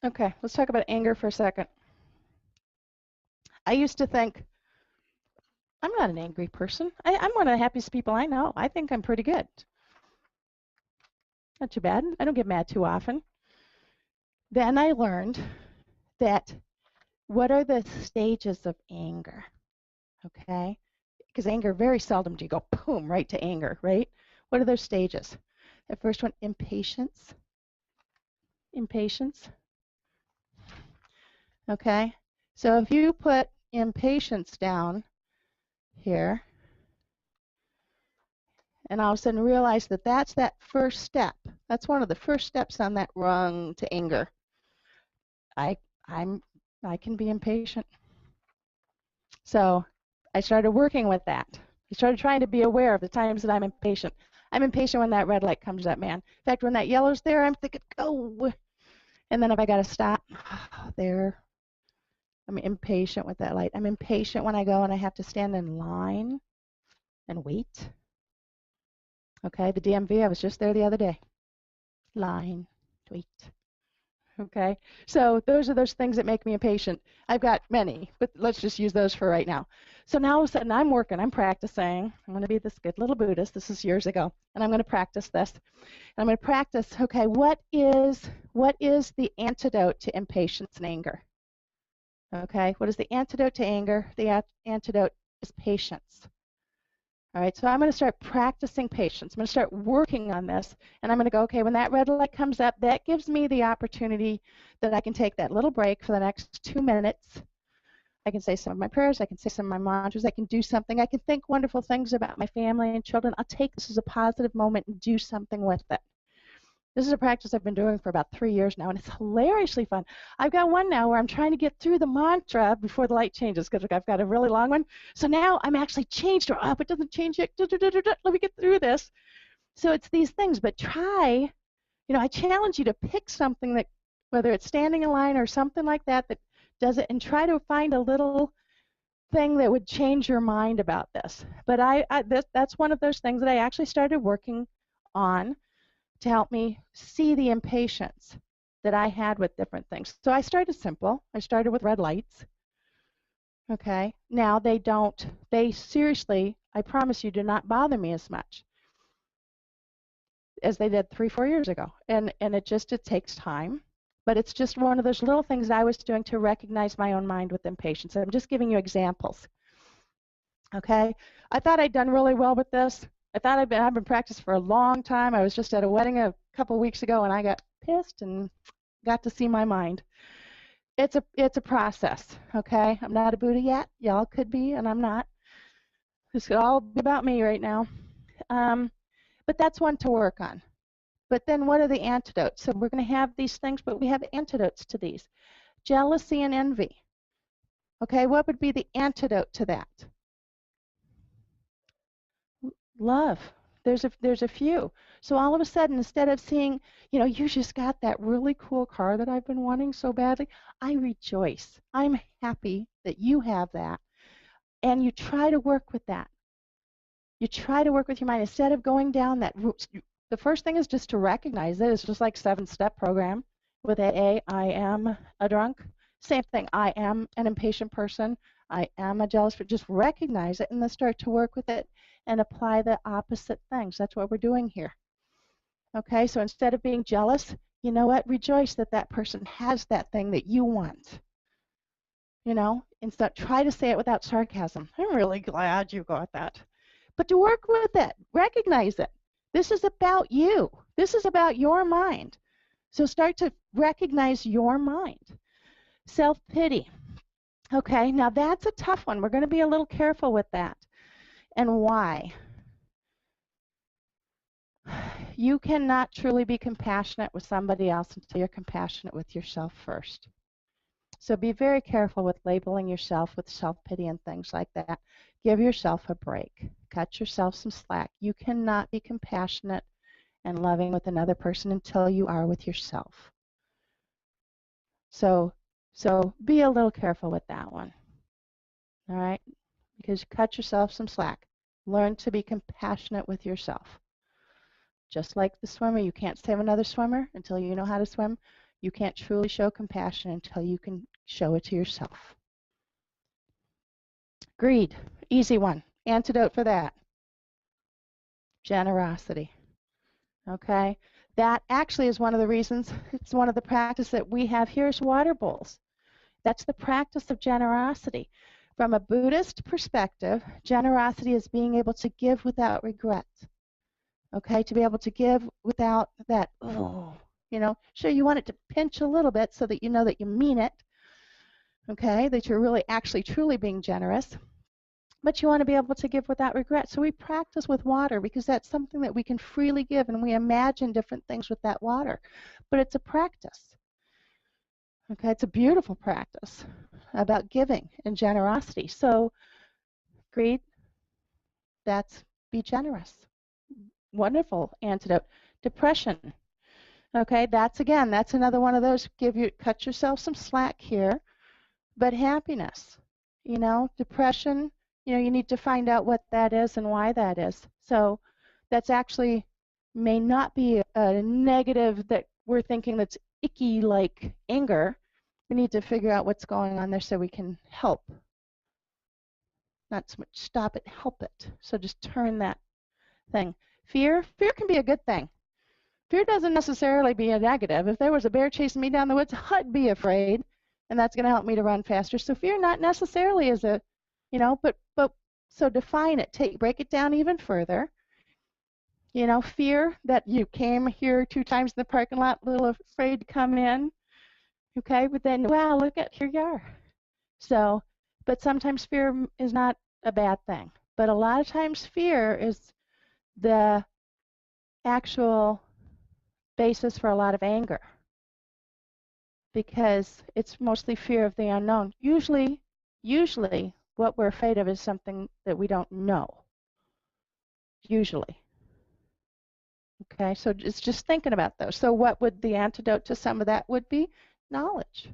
Okay, let's talk about anger for a second. I used to think, I'm not an angry person. I'm one of the happiest people I know. I think I'm pretty good. Not too bad. I don't get mad too often. Then I learned that what are the stages of anger? Okay? Because anger, very seldom do you go boom right to anger, right? What are those stages? The first one, impatience. Impatience. Okay? So if you put impatience down here, and all of a sudden realize that that's that first step. That's one of the first steps on that rung to anger. I can be impatient. So I started working with that. I started trying to be aware of the times that I'm impatient. I'm impatient when that red light comes up, man. In fact, when that yellow's there, I'm thinking, go. And then if I got to stop, there. I'm impatient with that light. I'm impatient when I go and I have to stand in line and wait. Okay, the DMV, I was just there the other day. Line, wait. Okay, so those are those things that make me impatient. I've got many, but let's just use those for right now. So now all of a sudden I'm working, I'm practicing. I'm going to be this good little Buddhist. This is years ago, and I'm going to practice this. And I'm going to practice, okay, what is the antidote to impatience and anger? Okay, what is the antidote to anger? The antidote is patience. All right, so I'm going to start practicing patience. I'm going to start working on this, and I'm going to go, okay, when that red light comes up, that gives me the opportunity that I can take that little break for the next 2 minutes. I can say some of my prayers. I can say some of my mantras. I can do something. I can think wonderful things about my family and children. I'll take this as a positive moment and do something with it. This is a practice I've been doing for about 3 years now, and it's hilariously fun. I've got one now where I'm trying to get through the mantra before the light changes because I've got a really long one. So now I'm actually changed. Oh, it doesn't change yet. Let me get through this. So it's these things, but try, I challenge you to pick something that, whether it's standing in line or something like that, that does it, and try to find a little thing that would change your mind about this. But that's one of those things that I actually started working on to help me see the impatience that I had with different things. So I started simple. I started with red lights. Okay. Now they seriously, I promise you, do not bother me as much as they did 3-4 years ago. And it takes time. But it's just one of those little things I was doing to recognize my own mind with impatience. I'm just giving you examples. Okay. I thought I'd done really well with this. I thought I've been practicing for a long time. I was just at a wedding a couple weeks ago, and I got pissed and got to see my mind. It's a process, okay? I'm not a Buddha yet. Y'all could be, and I'm not. This could all be about me right now. But that's one to work on. But then what are the antidotes? So we're going to have these things, but we have antidotes to these. Jealousy and envy. Okay, what would be the antidote to that? Love. There's a few. So all of a sudden, instead of seeing, you just got that really cool car that I've been wanting so badly, I rejoice. I'm happy that you have that. And you try to work with that. You try to work with your mind instead of going down that route. The first thing is just to recognize it. It's just like 7-step program with AA. I am a drunk. Same thing. I am an impatient person. I am a jealous person. Just recognize it and then start to work with it and apply the opposite things. That's what we're doing here. Okay, so instead of being jealous, you know what? Rejoice that that person has that thing that you want. And so try to say it without sarcasm. I'm really glad you got that. But to work with it, recognize it. This is about you. This is about your mind. So start to recognize your mind. Self-pity. Okay, now that's a tough one. We're going to be a little careful with that. And why? You cannot truly be compassionate with somebody else until you're compassionate with yourself first. So be very careful with labeling yourself with self-pity and things like that. Give yourself a break. Cut yourself some slack. You cannot be compassionate and loving with another person until you are with yourself. So be a little careful with that one. All right? Because you cut yourself some slack. Learn to be compassionate with yourself. Just like the swimmer, you can't save another swimmer until you know how to swim. You can't truly show compassion until you can show it to yourself. Greed, easy one. Antidote for that. Generosity. Okay? That actually is one of the reasons, it's one of the practices that we have here is water bowls. That's the practice of generosity. From a Buddhist perspective, generosity is being able to give without regret. Okay, to be able to give without that, oh, you know, sure you want it to pinch a little bit so that you know that you mean it, okay, that you're really actually truly being generous, but you want to be able to give without regret. So we practice with water because that's something that we can freely give, and we imagine different things with that water, but it's a practice. Okay, it's a beautiful practice about giving and generosity. So greed, that's be generous. Wonderful antidote. Depression. Okay, that's another one of those, cut yourself some slack here, but happiness, you know, depression, you know, you need to find out what that is and why that is. So that's actually may not be a negative that we're thinking that's icky like anger. We need to figure out what's going on there so we can help. Not so much stop it, help it. So just turn that thing. Fear can be a good thing. Fear doesn't necessarily be a negative. If there was a bear chasing me down the woods, I'd be afraid, and that's going to help me to run faster. So fear not necessarily is a, you know, but so define it. Break it down even further. You know, fear that you came here 2 times in the parking lot, a little afraid to come in. Okay, but then wow, look at here you are. So, but sometimes fear is not a bad thing. But a lot of times fear is the actual basis for a lot of anger, because it's mostly fear of the unknown. Usually what we're afraid of is something that we don't know. Usually. Okay, so it's just thinking about those. So what would the antidote to some of that would be? Knowledge.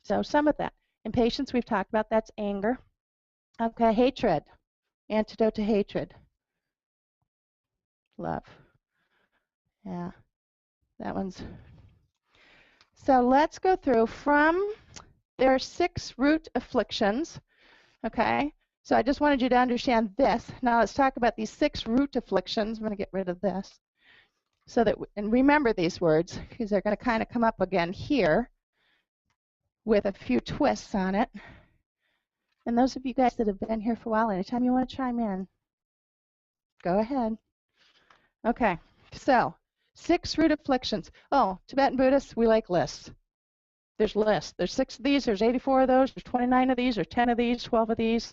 So some of that. Impatience, we've talked about, that's anger. Okay, hatred. Antidote to hatred. Love. Yeah, that one's. So let's go through there are 6 root afflictions. Okay, so I just wanted you to understand this. Now let's talk about these 6 root afflictions. I'm going to get rid of this. So that, and remember these words, because they're going to kind of come up again here with a few twists on it. And those of you guys that have been here for a while, anytime you want to chime in, go ahead. Okay, so 6 root afflictions. Oh, Tibetan Buddhists, we like lists. There's lists. There's 6 of these, there's 84 of those, there's 29 of these, there's 10 of these, 12 of these,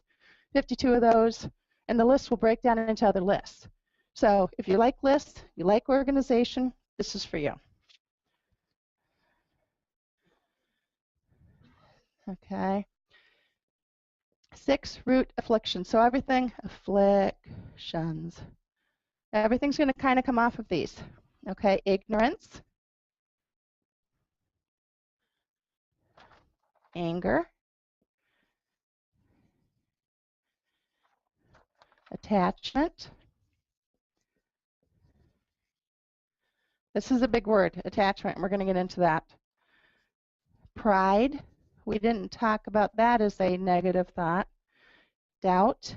52 of those, and the list will break down into other lists. So if you like lists, you like organization, this is for you. Okay. 6 root afflictions. So everything, afflictions. Everything's going to kind of come off of these. Okay, ignorance, anger, attachment. This is a big word, attachment. We're going to get into that. Pride. We didn't talk about that as a negative thought. Doubt.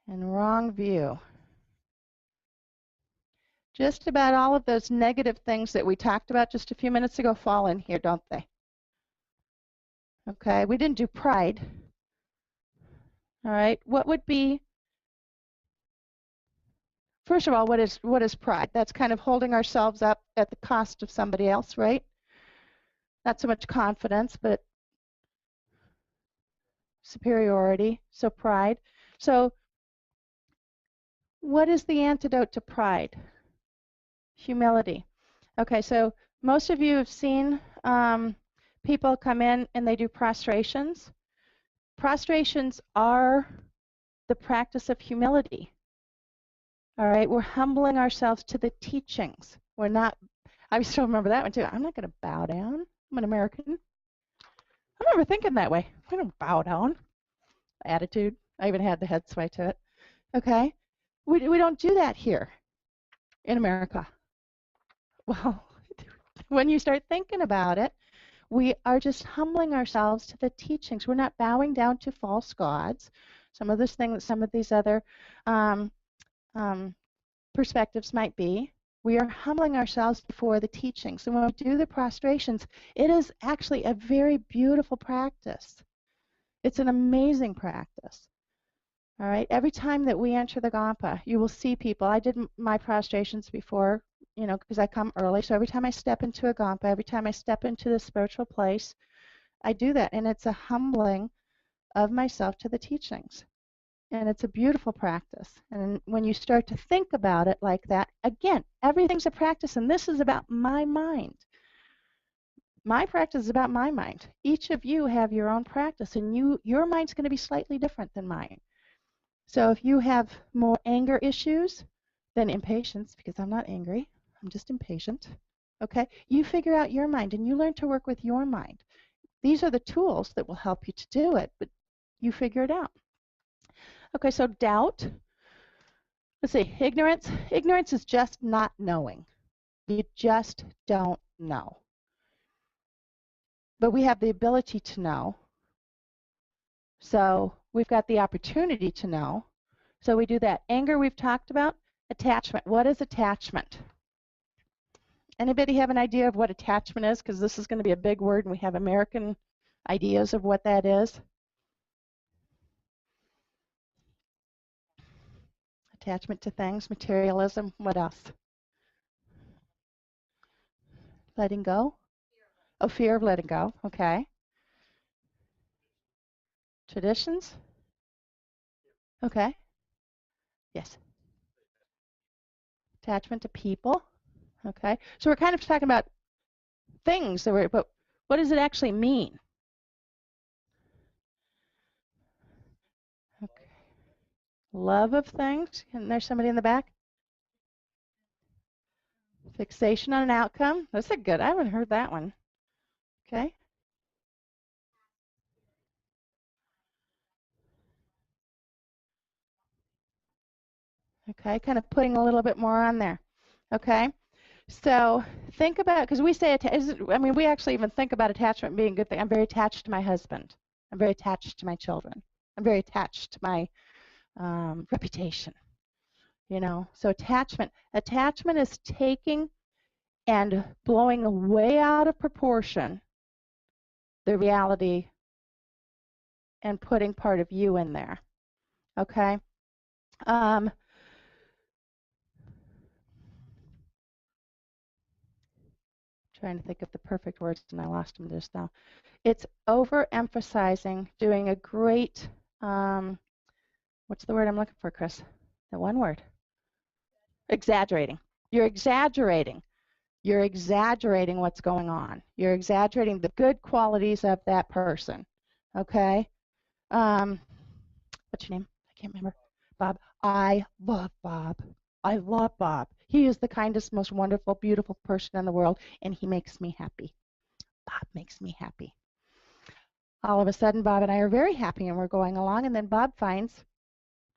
And wrong view. Just about all of those negative things that we talked about just a few minutes ago fall in here, don't they? Okay, we didn't do pride. All right, what would be, first of all, what is pride? That's kind of holding ourselves up at the cost of somebody else, right? Not so much confidence, but superiority, so pride. So what is the antidote to pride? Humility. Okay, so most of you have seen people come in and they do prostrations. Prostrations are the practice of humility. All right, we're humbling ourselves to the teachings. We're not, I still remember that one too. I'm not going to bow down. I'm an American. I remember thinking that way. I don't bow down. Attitude. I even had the head sway to it. Okay, we don't do that here in America. Well, when you start thinking about it, we are just humbling ourselves to the teachings. We're not bowing down to false gods. Some of these other um, perspectives might be. We are humbling ourselves before the teachings. And when we do the prostrations, it is actually a very beautiful practice. It's an amazing practice. All right. Every time that we enter the Gampa, you will see people. I did my prostrations before, because I come early. So every time I step into a Gampa, every time I step into the spiritual place, I do that. And it's a humbling of myself to the teachings. And it's a beautiful practice. And when you start to think about it like that, again, everything's a practice. And this is about my mind. My practice is about my mind. Each of you have your own practice. And your mind's going to be slightly different than mine. So if you have more anger issues than impatience, because I'm not angry, I'm just impatient, okay, you figure out your mind and you learn to work with your mind. These are the tools that will help you to do it, but you figure it out. Okay, so doubt. Let's see, ignorance. Ignorance is just not knowing. You just don't know. But we have the ability to know. So we've got the opportunity to know. So we do that. Anger we've talked about. Attachment. What is attachment? Anybody have an idea of what attachment is? Because this is going to be a big word and we have American ideas of what that is. Attachment to things, materialism, what else? Letting go? Oh, fear of letting go. Okay. Traditions? Okay. Yes. Attachment to people. Okay. So we're kind of talking about things, but what does it actually mean? Okay. Love of things. And there's somebody in the back. Fixation on an outcome. That's a good. I haven't heard that one. Okay. Okay. Kind of putting a little bit more on there. Okay. So think about, because we say, we actually even think about attachment being a good thing. I'm very attached to my husband. I'm very attached to my children. I'm very attached to my reputation. So attachment is taking and blowing way out of proportion the reality and putting part of you in there. Okay. Trying to think of the perfect words and I lost them just now. It's overemphasizing, doing a great, what's the word I'm looking for, Chris? The one word. Exaggerating. You're exaggerating. You're exaggerating what's going on. You're exaggerating the good qualities of that person. Okay? What's your name? I can't remember. Bob. I love Bob. I love Bob. He is the kindest, most wonderful, beautiful person in the world, and he makes me happy. Bob makes me happy. All of a sudden, Bob and I are very happy, and we're going along, and then Bob finds,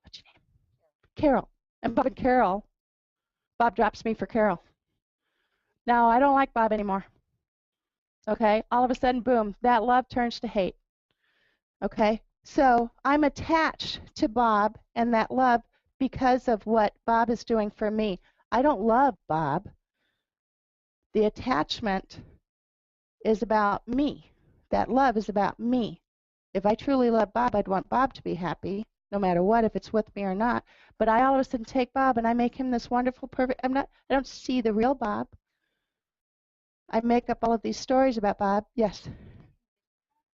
what's your name? Carol. And Bob and Carol, Bob drops me for Carol. Now, I don't like Bob anymore. Okay? All of a sudden, boom, that love turns to hate. Okay? So I'm attached to Bob and that love because of what Bob is doing for me. I don't love Bob. The attachment is about me. That love is about me. If I truly love Bob, I'd want Bob to be happy, no matter what, if it's with me or not. But I all of a sudden take Bob and I make him this wonderful, perfect. I don't see the real Bob. I make up all of these stories about Bob. Yes.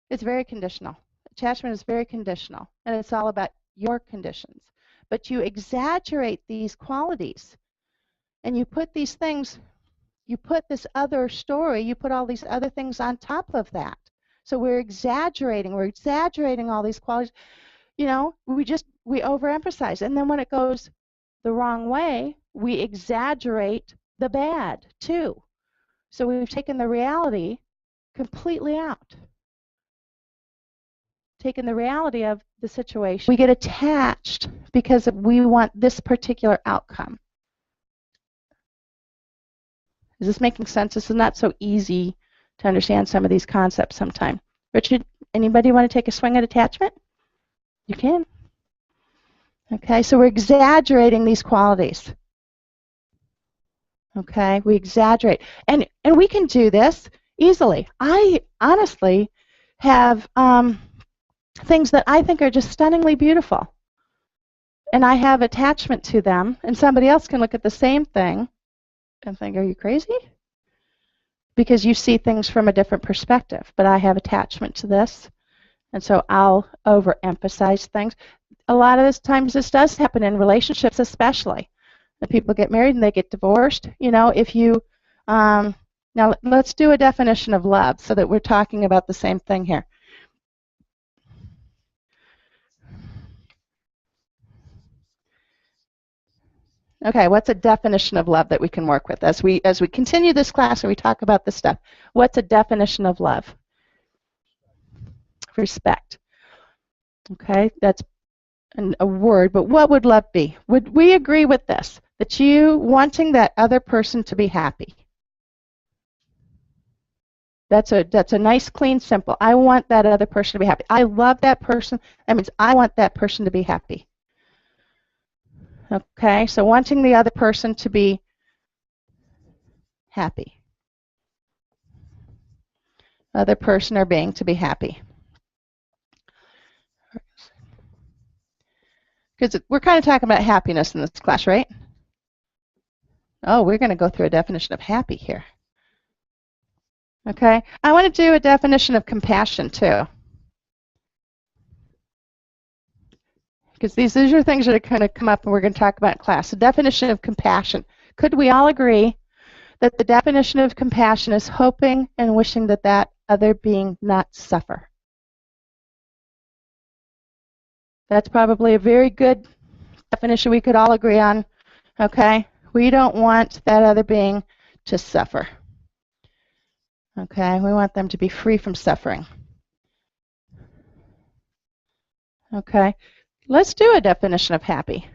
It's very conditional. Attachment is very conditional, and it's all about your conditions. But you exaggerate these qualities, and you put these things, you put this other story, you put all these other things on top of that. So we're exaggerating all these qualities. You know, we overemphasize. And then when it goes the wrong way, we exaggerate the bad too. So we've taken the reality completely out. Taken the reality of the situation. We get attached because we want this particular outcome. Is this making sense? This is not so easy to understand some of these concepts sometimes. Richard, anybody want to take a swing at attachment? You can. Okay, so we're exaggerating these qualities. Okay, we exaggerate. And we can do this easily. I honestly have things that I think are just stunningly beautiful. And I have attachment to them, and somebody else can look at the same thing and think, are you crazy? Because you see things from a different perspective. But I have attachment to this, and so I'll overemphasize things. A lot of times this does happen in relationships, especially. When people get married and they get divorced, you know, if you, now let's do a definition of love so that we're talking about the same thing here. Okay, what's a definition of love that we can work with as we continue this class and we talk about this stuff? What's a definition of love? Respect. Okay, that's a word, but what would love be? Would we agree with this? That you wanting that other person to be happy. That's a nice, clean, simple. I want that other person to be happy. I love that person. That means I want that person to be happy. Okay, so wanting the other person to be happy. Other person or being to be happy. Because we're kind of talking about happiness in this class, right? Oh, we're going to go through a definition of happy here. Okay, I want to do a definition of compassion too. Because these are things that are going to come up and we're going to talk about in class. The definition of compassion. Could we all agree that the definition of compassion is hoping and wishing that that other being not suffer? That's probably a very good definition we could all agree on. Okay? We don't want that other being to suffer. Okay? We want them to be free from suffering. Okay? Let's do a definition of happy.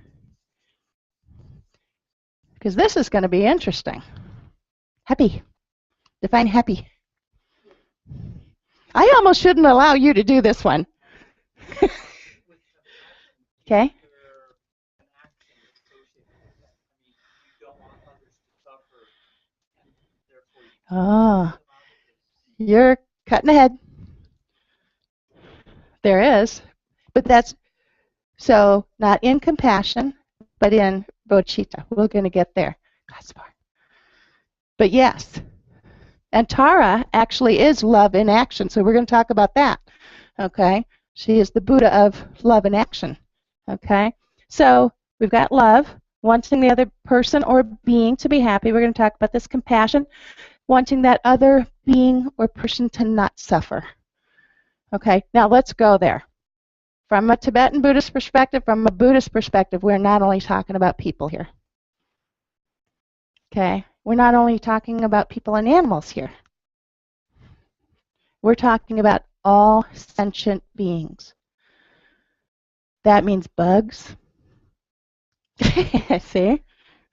Because this is going to be interesting. Happy. Define happy. I almost shouldn't allow you to do this one. Okay? Oh, you're cutting ahead. There is. But that's, so not in compassion, but in bodhicitta. We're going to get there. But yes. And Tara actually is love in action, so we're going to talk about that. Okay? She is the Buddha of love in action. Okay? So we've got love, wanting the other person or being to be happy. We're going to talk about this compassion, wanting that other being or person to not suffer. Okay? Now let's go there. From a Tibetan Buddhist perspective, from a Buddhist perspective, we're not only talking about people here. Okay? We're not only talking about people and animals here. We're talking about all sentient beings. That means bugs. See?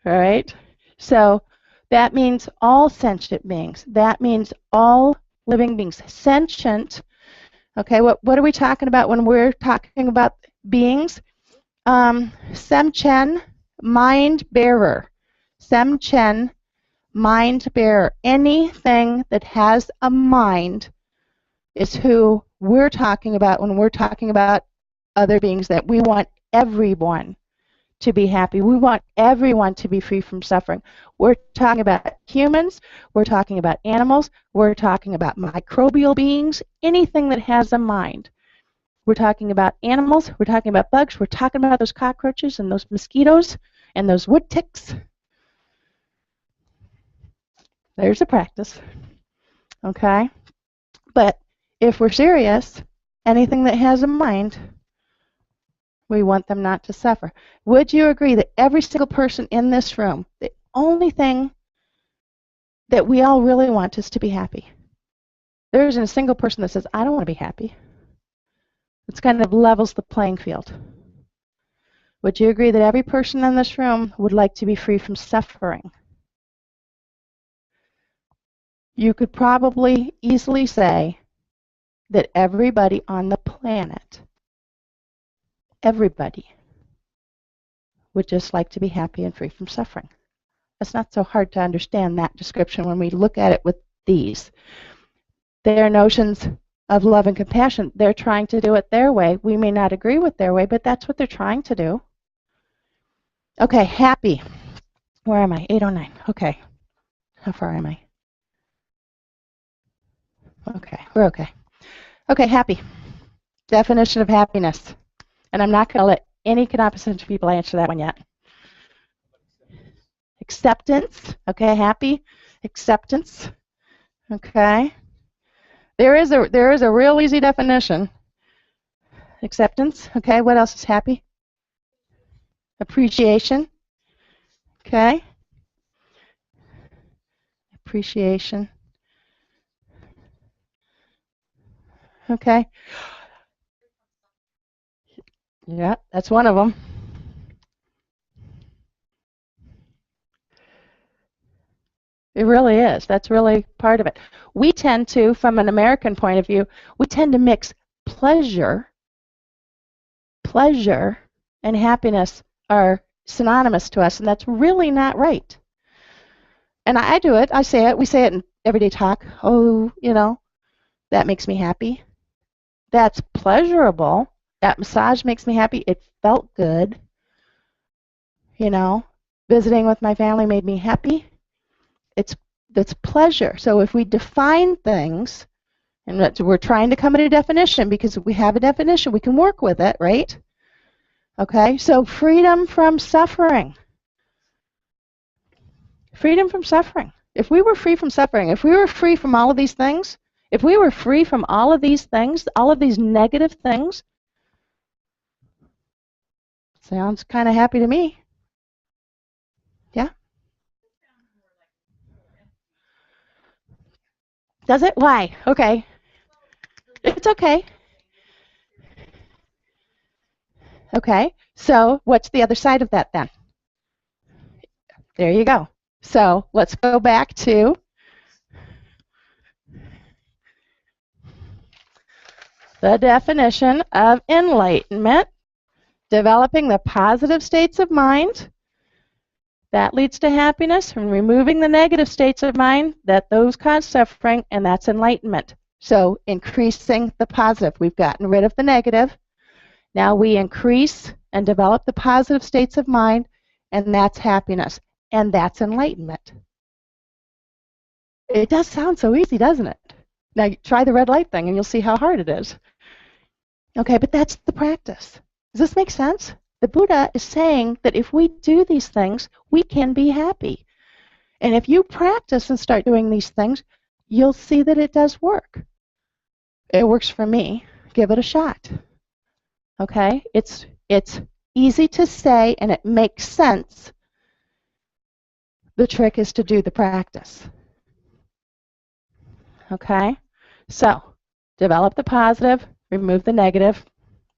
All right? So that means all sentient beings. That means all living beings. Sentient. Okay, what are we talking about when we're talking about beings? Semchen, mind bearer. Semchen, mind bearer. Anything that has a mind is who we're talking about when we're talking about other beings, that we want everyone to be happy. We want everyone to be free from suffering. We're talking about humans, we're talking about animals, we're talking about microbial beings, anything that has a mind. We're talking about animals, we're talking about bugs, we're talking about those cockroaches and those mosquitoes and those wood ticks. There's a practice. Okay? But if we're serious, anything that has a mind, we want them not to suffer. Would you agree that every single person in this room, the only thing that we all really want is to be happy? There isn't a single person that says, I don't want to be happy. It kind of levels the playing field. Would you agree that every person in this room would like to be free from suffering? You could probably easily say that everybody on the planet, everybody, would just like to be happy and free from suffering. It's not so hard to understand that description when we look at it with these. Their notions of love and compassion, they're trying to do it their way. We may not agree with their way, but that's what they're trying to do. Okay, happy. Where am I? 809. Okay. How far am I? Okay, we're okay. Okay, happy. Definition of happiness. And I'm not going to let any competent people answer that one yet. Acceptance. Okay, happy. Acceptance. Okay. There is a real easy definition. Acceptance. Okay, what else is happy? Appreciation. Okay. Appreciation. Okay. Yeah, that's one of them. It really is. That's really part of it. We tend to, from an American point of view, we tend to mix pleasure and happiness are synonymous to us, and that's really not right. And I do it. I say it. We say it in everyday talk. Oh, that makes me happy. That's pleasurable. That massage makes me happy. It felt good. Visiting with my family made me happy. That's pleasure. So if we define things, and we're trying to come at a definition because if we have a definition, we can work with it, right? Okay, so freedom from suffering. Freedom from suffering. If we were free from suffering, if we were free from all of these things, if we were free from all of these things, all of these negative things, sounds kind of happy to me. Yeah? Does it? Why? Okay. It's okay. Okay. So what's the other side of that then? There you go. So let's go back to the definition of enlightenment. Developing the positive states of mind. That leads to happiness, and removing the negative states of mind, those cause suffering, and that's enlightenment. So increasing the positive. We've gotten rid of the negative. Now we increase and develop the positive states of mind, and that's happiness. And that's enlightenment. It does sound so easy, doesn't it? Now try the red light thing, and you'll see how hard it is. Okay, but that's the practice. Does this make sense? The Buddha is saying that if we do these things, we can be happy. And if you practice and start doing these things, you'll see that it does work. It works for me. Give it a shot. Okay? It's easy to say, and it makes sense. The trick is to do the practice. Okay? So, develop the positive, remove the negative.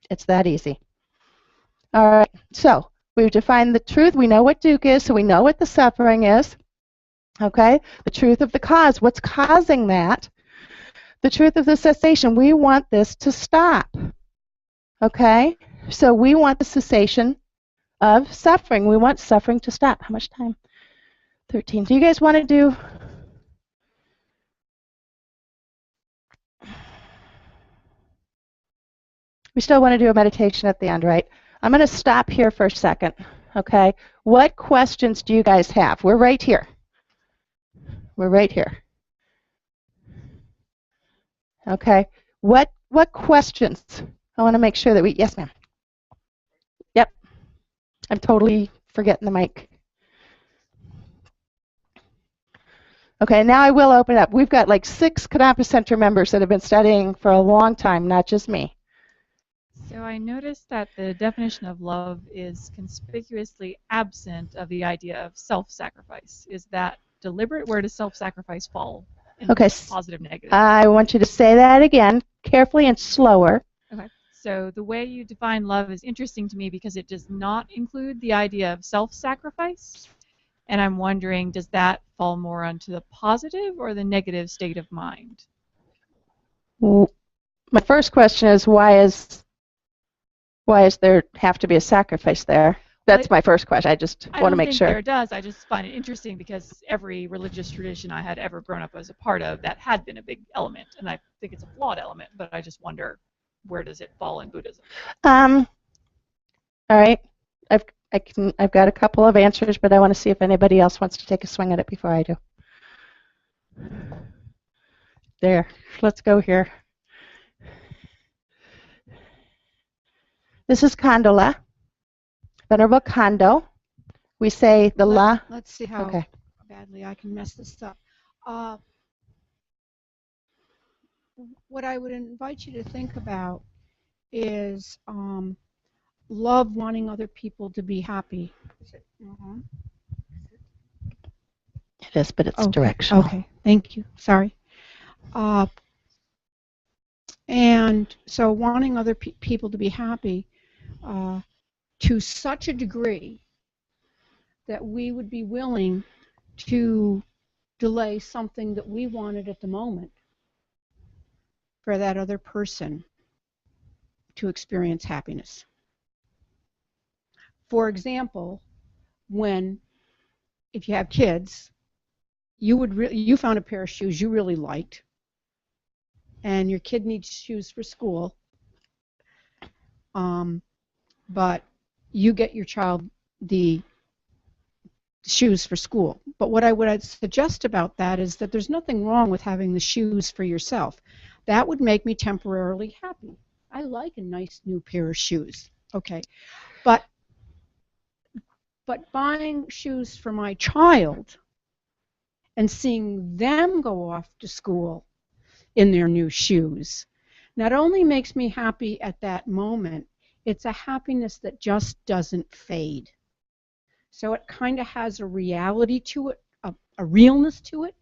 It's that easy. All right, so we've defined the truth. We know what dukkha is, so we know what the suffering is. Okay, the truth of the cause. What's causing that? The truth of the cessation. We want this to stop. Okay, so we want the cessation of suffering. We want suffering to stop. How much time? 13. Do you guys want to do? We still want to do a meditation at the end, right? I'm going to stop here for a second. Okay, what questions do you guys have? We're right here. We're right here. Okay. What questions? I want to make sure that we, yes, ma'am. Yep. I'm totally forgetting the mic. Okay, now I will open up. We've got like 6 Kadampa Center members that have been studying for a long time, not just me. So I noticed that the definition of love is conspicuously absent of the idea of self-sacrifice. Is that deliberate? Where does self-sacrifice fall in Okay, positive, negative? I want you to say that again, carefully and slower. Okay. So the way you define love is interesting to me because it does not include the idea of self-sacrifice. And I'm wondering, does that fall more onto the positive or the negative state of mind? My first question is why does there have to be a sacrifice there? That's my first question. I just want to make sure. I don't think there does. I just find it interesting because every religious tradition I had ever grown up as a part of, that had been a big element. And I think it's a flawed element, but I just wonder, where does it fall in Buddhism? All right. I've got a couple of answers, but I want to see if anybody else wants to take a swing at it before I do. There. Let's go here. This is Kondola. Venerable Kondo. We say the la. Let's see how badly I can mess this up. What I would invite you to think about is love wanting other people to be happy. It is, but it's directional. Okay, thank you. Sorry. And so wanting other people to be happy to such a degree that we would be willing to delay something that we wanted at the moment for that other person to experience happiness. For example, if you have kids, you found a pair of shoes you really liked, and your kid needs shoes for school, but you get your child the shoes for school. But what I would suggest about that is that there's nothing wrong with having the shoes for yourself. That would make me temporarily happy. I like a nice new pair of shoes. Okay, but buying shoes for my child and seeing them go off to school in their new shoes not only makes me happy at that moment, it's a happiness that just doesn't fade. So it kind of has a reality to it, a realness to it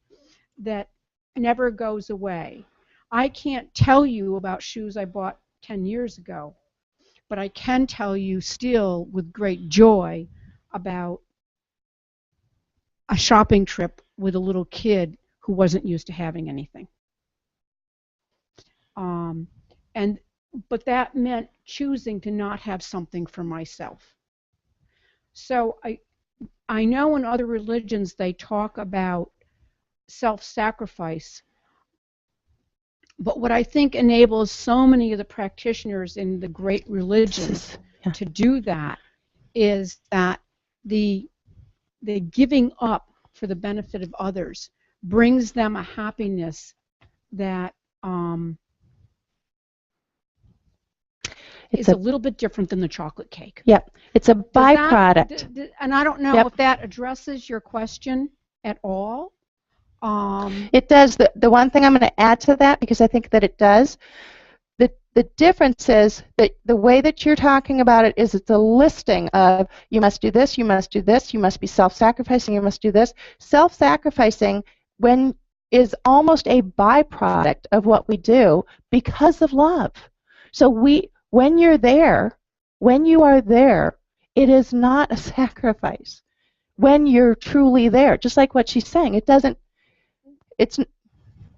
that never goes away. I can't tell you about shoes I bought 10 years ago, but I can tell you still with great joy about a shopping trip with a little kid who wasn't used to having anything. But that meant choosing to not have something for myself. So I know in other religions they talk about self-sacrifice, but what I think enables so many of the practitioners in the great religions to do that is that the giving up for the benefit of others brings them a happiness that is a little bit different than the chocolate cake. Yep, it's a byproduct. And I don't know if that addresses your question at all. It does. The one thing I'm going to add to that, because I think that it does, the difference is that the way that you're talking about it is it's a listing of you must do this, you must do this, you must be self-sacrificing, you must do this. Self-sacrificing is almost a byproduct of what we do because of love. So when you are there, it is not a sacrifice. When you're truly there, just like what she's saying,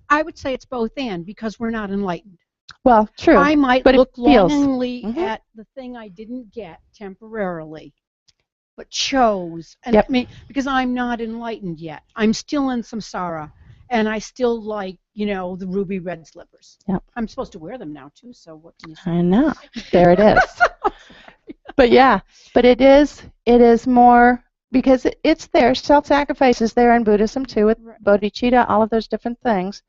I would say it's both and, because we're not enlightened. Well, true. I might look longingly at the thing I didn't get temporarily, but chose. And I mean, because I'm not enlightened yet. I'm still in samsara, and I still like, the ruby red slippers. Yep. I'm supposed to wear them now too, so what can you say? I know. There it is. But it is more, because it's there. Self-sacrifice is there in Buddhism too, with bodhicitta, all of those different things.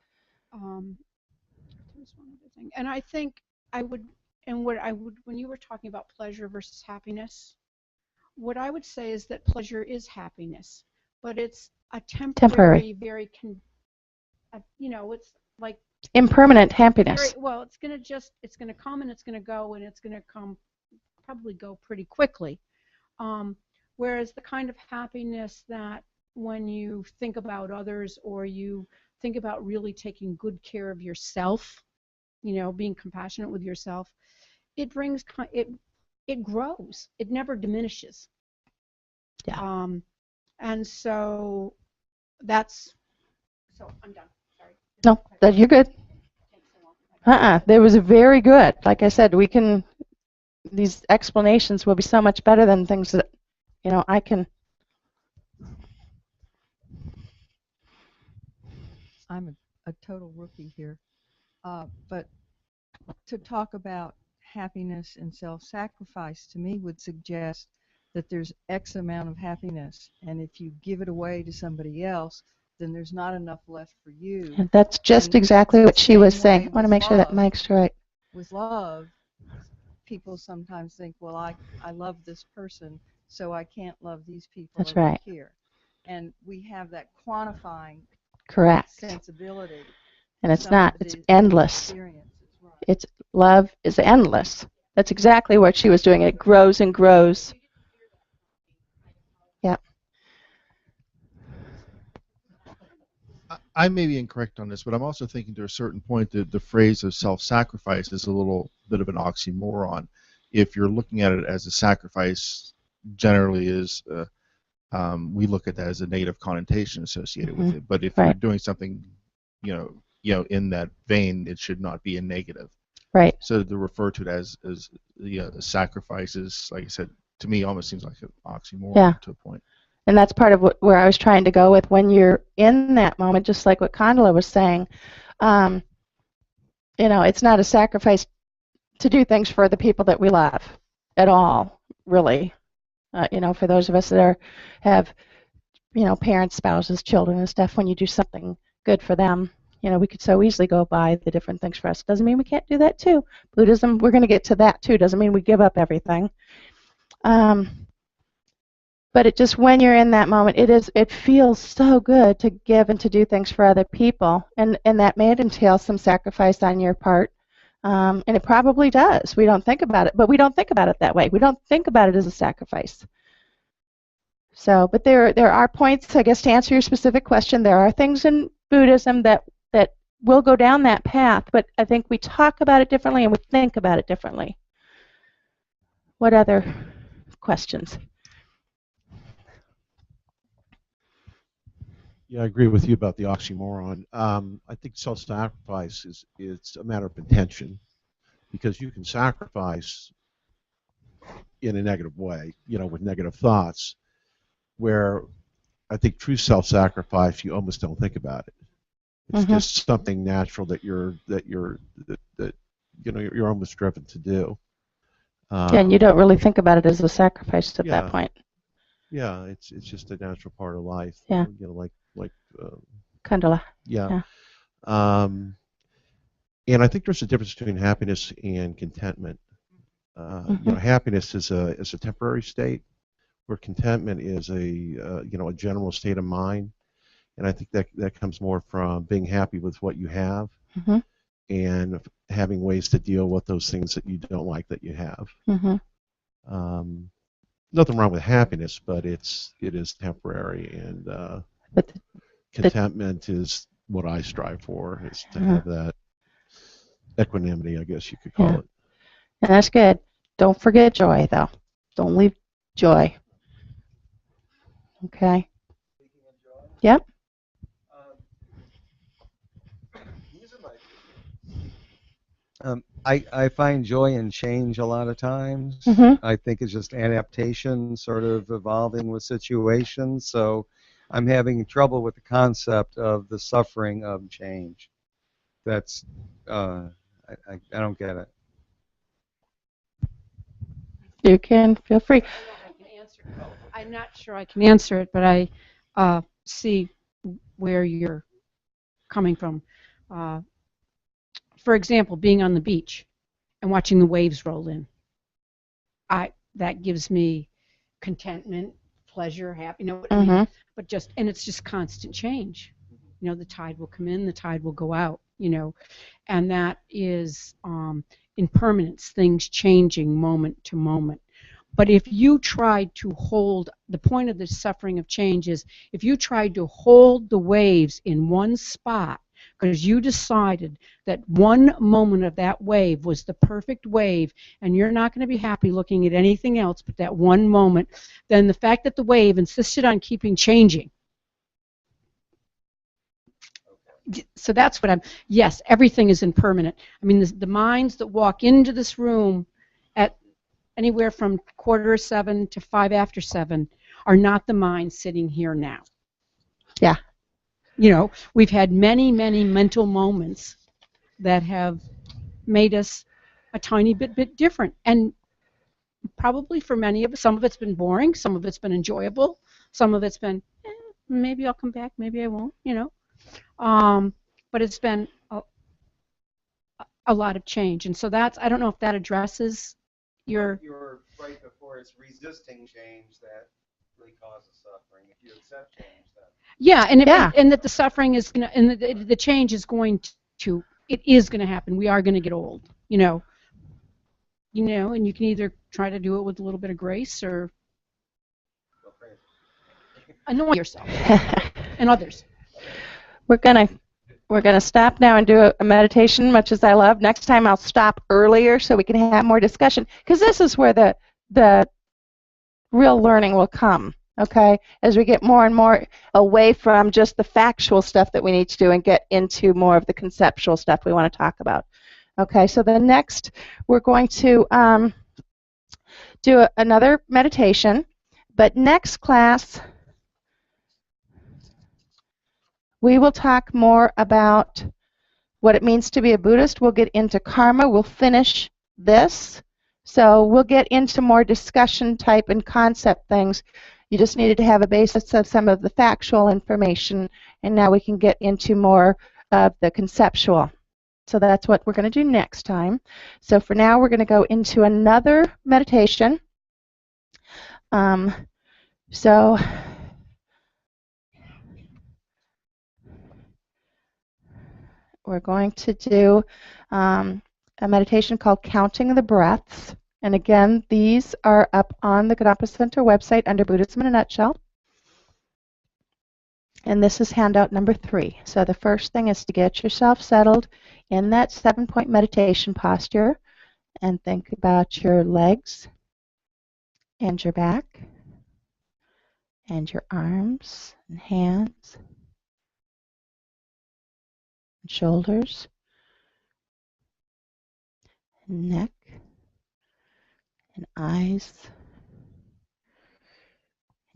There's one other thing, and I think when you were talking about pleasure versus happiness, what I would say is that pleasure is happiness, but it's a Temporary. temporary, very, you know, it's like Impermanent very, happiness. well, it's going to come and it's going to go, and it's going to probably go pretty quickly. Whereas the kind of happiness that when you think about others, or you think about really taking good care of yourself, you know, being compassionate with yourself, it brings, it grows. It never diminishes. Yeah. And so that's, so I'm done. Sorry. No, that you're good. That was very good. Like I said, these explanations will be so much better than things that, you know, I can. I'm a total rookie here. But to talk about happiness and self-sacrifice to me would suggest that there's X amount of happiness, and if you give it away to somebody else, then there's not enough left for you. And that's just And exactly what she was saying. I want to with make sure that love. Mike's right. With love, people sometimes think, well, I love this person, so I can't love these people That's over right. here. And we have that quantifying Correct. sensibility. And it's some not. of It's the endless. experiences, right. It's love is endless. That's exactly what she was doing. It grows and grows. Yeah. I may be incorrect on this, but I'm also thinking to a certain point that the phrase of self-sacrifice is a little bit of an oxymoron. If you're looking at it as a sacrifice, generally is we look at that as a negative connotation associated with it. But if you're doing something, you know, in that vein, it should not be a negative. Right. So to refer to it as the sacrifices, like I said, to me almost seems like an oxymoron to a point. And that's part of where I was trying to go with, when you're in that moment, just like what Condola was saying. You know, it's not a sacrifice to do things for the people that we love at all, really. You know, for those of us that have, you know, parents, spouses, children and stuff, when you do something good for them, you know, we could so easily go by the different things for us. Doesn't mean we can't do that too. Buddhism, we're going to get to that too. Doesn't mean we give up everything. But it just, when you're in that moment, it feels so good to give and to do things for other people, and that may entail some sacrifice on your part, and it probably does. We don't think about it, but we don't think about it that way. We don't think about it as a sacrifice. So, but there are points, I guess, to answer your specific question. There are things in Buddhism that will go down that path, but I think we talk about it differently and we think about it differently. What other questions? Yeah, I agree with you about the oxymoron. I think self-sacrifice it's a matter of intention, because you can sacrifice in a negative way, you know, with negative thoughts, where I think true self-sacrifice, you almost don't think about it. It's just something natural that you're you know, you're almost driven to do. And you don't really think about it as a sacrifice at that point. Yeah, it's just a natural part of life. Yeah. You know, like Condola. Yeah. And I think there's a difference between happiness and contentment. You know, happiness is a temporary state, where contentment is you know, a general state of mind. And I think that comes more from being happy with what you have, and having ways to deal with those things that you don't like that you have. Nothing wrong with happiness, but it is temporary, and contentment is what I strive for, is to have that equanimity, I guess you could call it. And that's good. Don't forget joy, though. Don't leave joy. Okay. Yep. I find joy in change a lot of times. I think it's just adaptation, sort of evolving with situations. So I'm having trouble with the concept of the suffering of change. That's I don't get it. You can feel free. I'm not sure I can answer it, but I see where you're coming from. For example, being on the beach and watching the waves roll in. That gives me contentment, pleasure, happy, I mean, Mm-hmm. but and it's just constant change. The tide will come in, the tide will go out, and that is impermanence, things changing moment to moment. But if you tried to hold, the point of the suffering of change is if you tried to hold the waves in one spot because you decided that one moment of that wave was the perfect wave and you're not going to be happy looking at anything else but that one moment, then the fact that the wave insisted on keeping changing. So that's what yes, everything is impermanent. I mean, the minds that walk into this room at anywhere from 6:45 to 7:05 are not the minds sitting here now. Yeah. We've had many, many mental moments that have made us a tiny bit different. And probably for many of us, some of it's been boring, some of it's been enjoyable, some of it's been, maybe I'll come back, maybe I won't, but it's been a lot of change. And so I don't know if that addresses your... You're right before it's resisting change that really causes suffering. If you accept change, then... Yeah, and that the suffering is going to, and the change is going to, it is going to happen. We are going to get old, and you can either try to do it with a little bit of grace or annoy yourself and others. We're gonna stop now and do a meditation, much as I love. Next time I'll stop earlier so we can have more discussion, because this is where the real learning will come. Okay, as we get more and more away from just the factual stuff that we need to do and get into more of the conceptual stuff we want to talk about. Okay, so the next we're going to do another meditation, but next class we will talk more about what it means to be a Buddhist. We'll get into karma. We'll finish this. So we'll get into more discussion type and concept things. You just needed to have a basis of some of the factual information, and now we can get into more of the conceptual. So that's what we're going to do next time. So for now, we're going to go into another meditation. So we're going to do a meditation called Counting the Breaths. And again, these are up on the Gadampa Center website under Buddhism in a Nutshell. And this is handout number 3. So the first thing is to get yourself settled in that 7-point meditation posture and think about your legs and your back and your arms and hands and shoulders and neck and eyes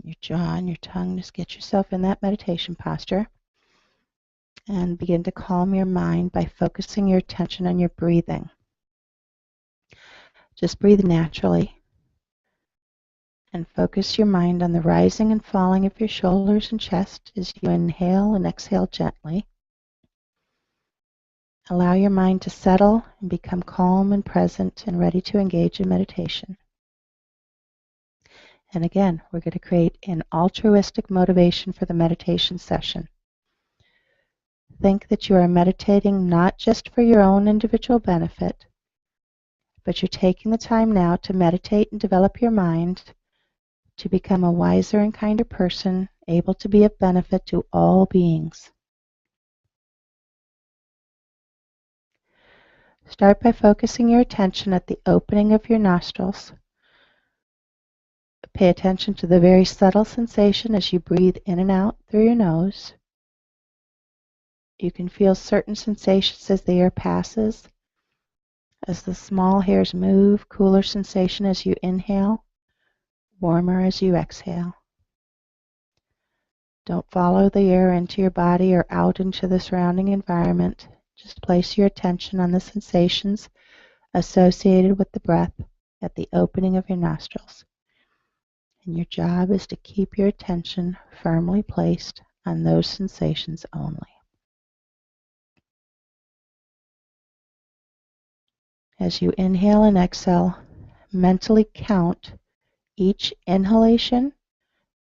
and your jaw and your tongue. Just get yourself in that meditation posture and begin to calm your mind by focusing your attention on your breathing. Just breathe naturally and focus your mind on the rising and falling of your shoulders and chest as you inhale and exhale gently. Allow your mind to settle and become calm and present and ready to engage in meditation. And again, we're going to create an altruistic motivation for the meditation session. Think that you are meditating not just for your own individual benefit, but you're taking the time now to meditate and develop your mind to become a wiser and kinder person, able to be of benefit to all beings. Start by focusing your attention at the opening of your nostrils. Pay attention to the very subtle sensation as you breathe in and out through your nose. You can feel certain sensations as the air passes. As the small hairs move, cooler sensation as you inhale, warmer as you exhale. Don't follow the air into your body or out into the surrounding environment. Just place your attention on the sensations associated with the breath at the opening of your nostrils. And your job is to keep your attention firmly placed on those sensations only. As you inhale and exhale, mentally count each inhalation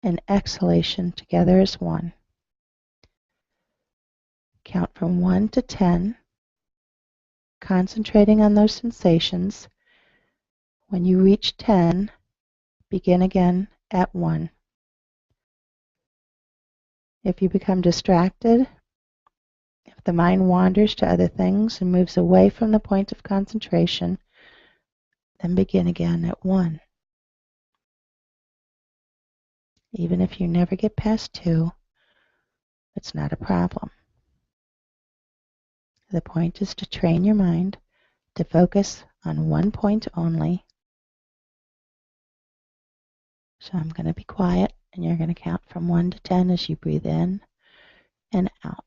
and exhalation together as one. Count from 1 to 10, concentrating on those sensations. When you reach 10, begin again at 1. If you become distracted, if the mind wanders to other things and moves away from the point of concentration, then begin again at 1. Even if you never get past 2, it's not a problem. The point is to train your mind to focus on one point only. So I'm going to be quiet, and you're going to count from 1 to 10 as you breathe in and out.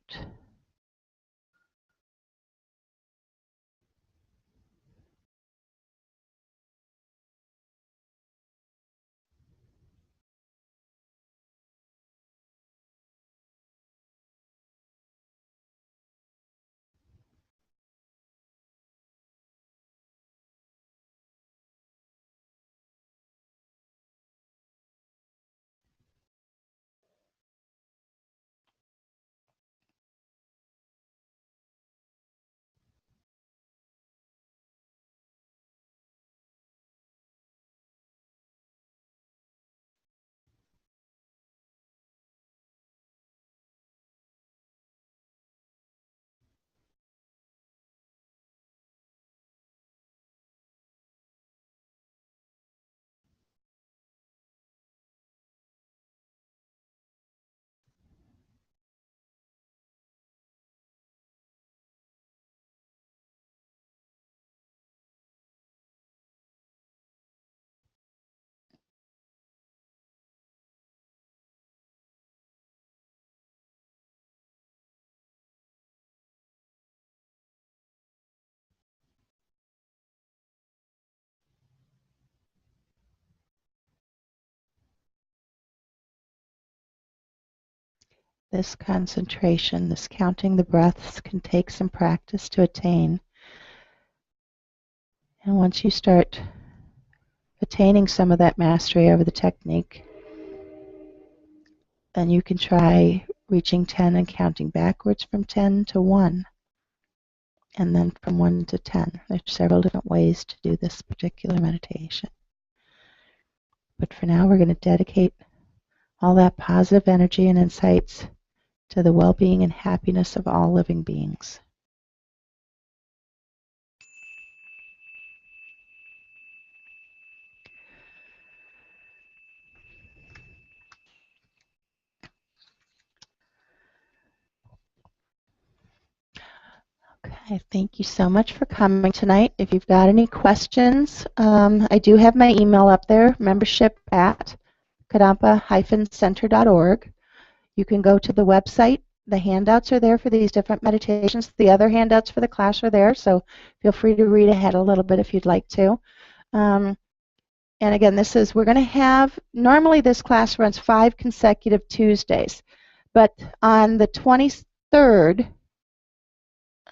This concentration, this counting the breaths, can take some practice to attain. And once you start attaining some of that mastery over the technique, then you can try reaching 10 and counting backwards from 10 to 1, and then from 1 to 10. There's several different ways to do this particular meditation. But for now, we're going to dedicate all that positive energy and insights to the well-being and happiness of all living beings. Okay, thank you so much for coming tonight. If you've got any questions, I do have my email up there, membership@kadampa-center.org. You can go to the website. The handouts are there for these different meditations. The other handouts for the class are there, so feel free to read ahead a little bit if you'd like to. And again, we're going to have, normally this class runs 5 consecutive Tuesdays, but on the 23rd,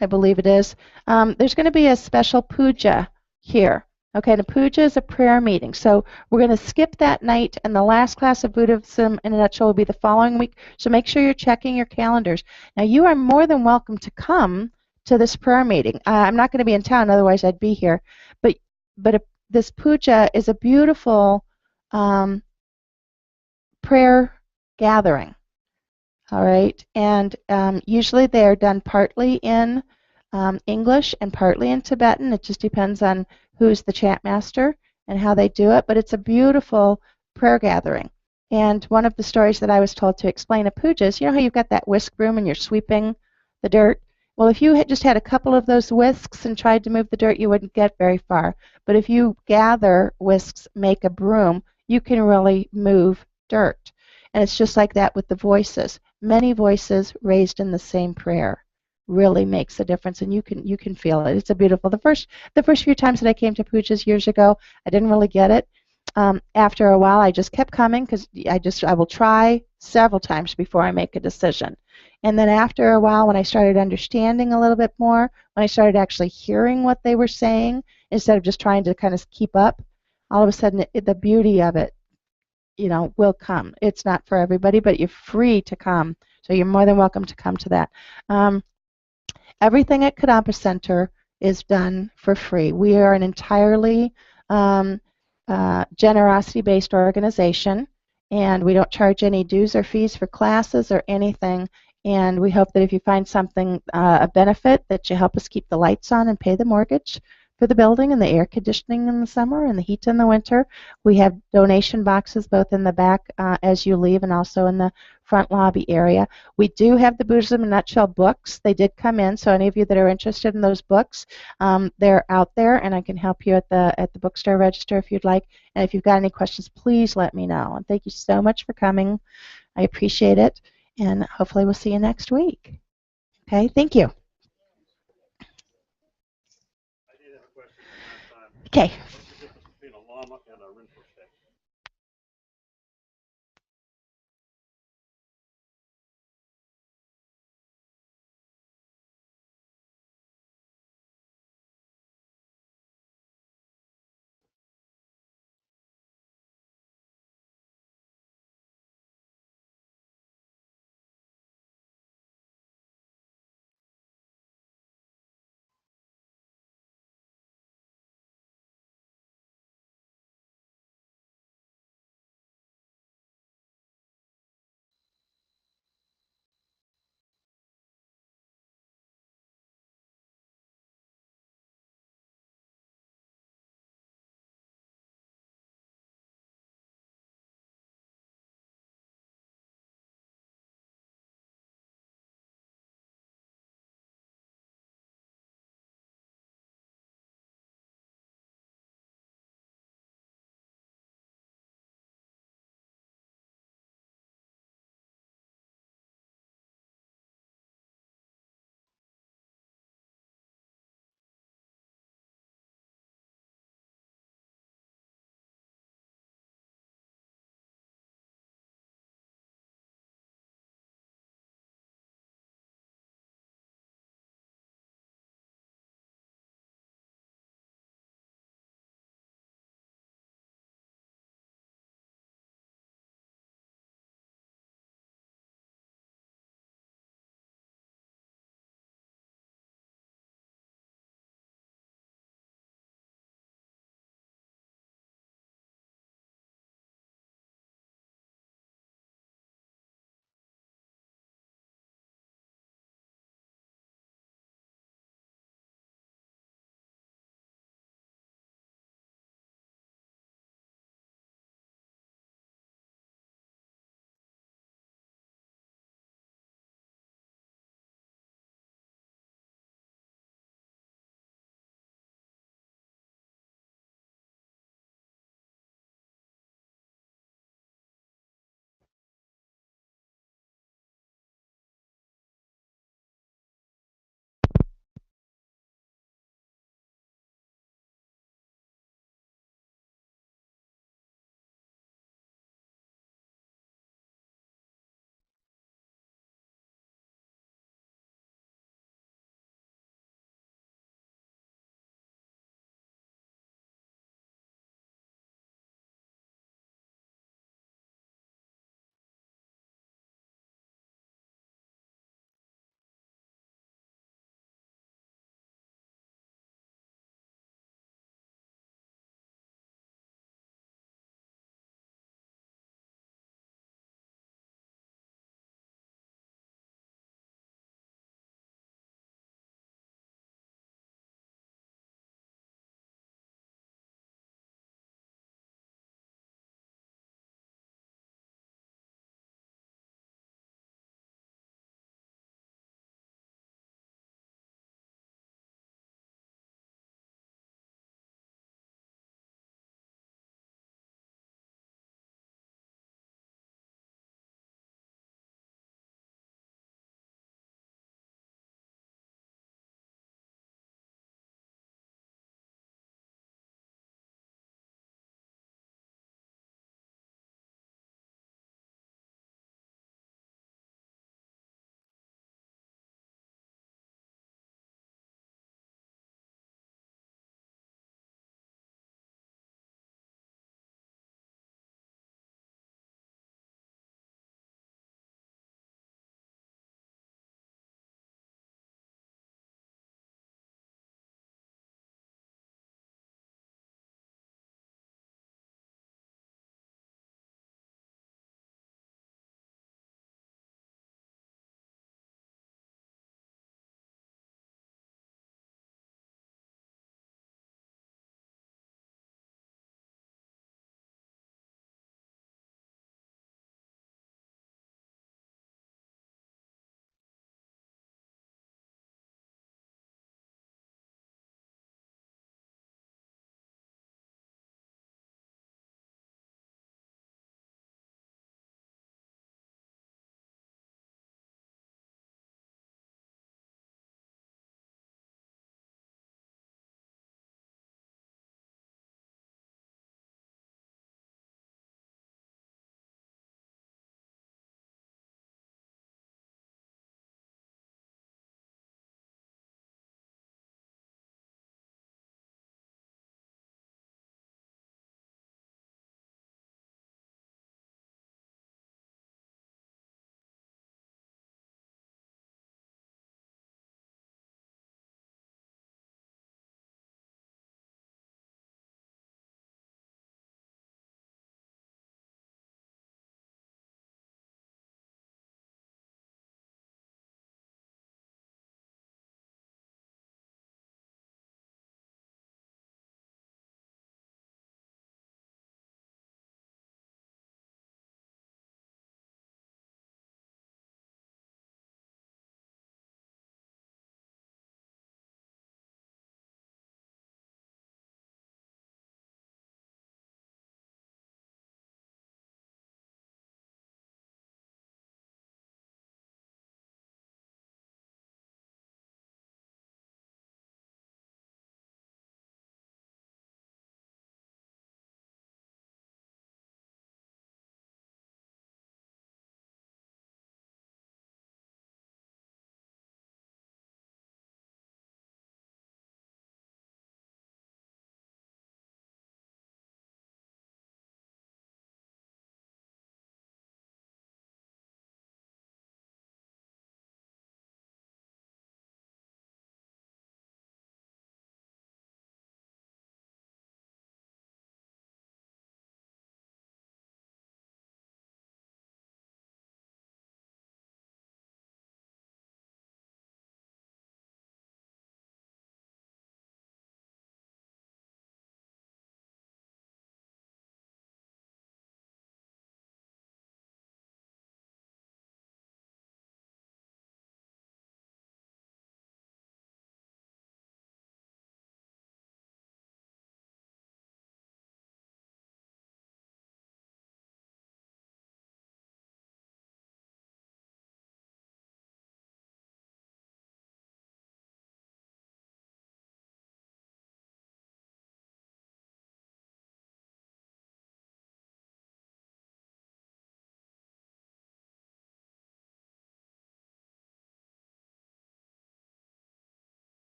I believe it is, there's going to be a special puja here. Okay, the puja is a prayer meeting. So we're going to skip that night, and the last class of Buddhism in a nutshell will be the following week. So make sure you're checking your calendars. Now, you are more than welcome to come to this prayer meeting. I'm not going to be in town, otherwise I'd be here. But this puja is a beautiful prayer gathering. All right, and usually they are done partly in English and partly in Tibetan. It just depends on who's the chant master and how they do it, but it's a beautiful prayer gathering. And one of the stories that I was told to explain a puja is, you know how you've got that whisk broom and you're sweeping the dirt? Well, if you had just had a couple of those whisks and tried to move the dirt, you wouldn't get very far. But if you gather whisks, make a broom, you can really move dirt. And it's just like that with the voices. Many voices raised in the same prayer really makes a difference, and you can feel it. It's a beautiful. The first few times that I came to pujas years ago, I didn't really get it. After a while, I just kept coming because I will try several times before I make a decision. And then after a while, when I started understanding a little bit more, when I started actually hearing what they were saying instead of just trying to kind of keep up, all of a sudden the beauty of it will come. It's not for everybody, but you're free to come. So you're more than welcome to come to that. Everything at Kadampa Center is done for free. We are an entirely generosity-based organization, and we don't charge any dues or fees for classes or anything. And we hope that if you find something a benefit, that you help us keep the lights on and pay the mortgage for the building and the air conditioning in the summer and the heat in the winter. We have donation boxes both in the back as you leave and also in the front lobby area. We do have the Buddhism in a Nutshell books. They did come in, so any of you that are interested in those books, they're out there, and I can help you at the bookstore register if you'd like. And if you've got any questions, please let me know. And thank you so much for coming. I appreciate it, and hopefully we'll see you next week. Okay, thank you. Okay.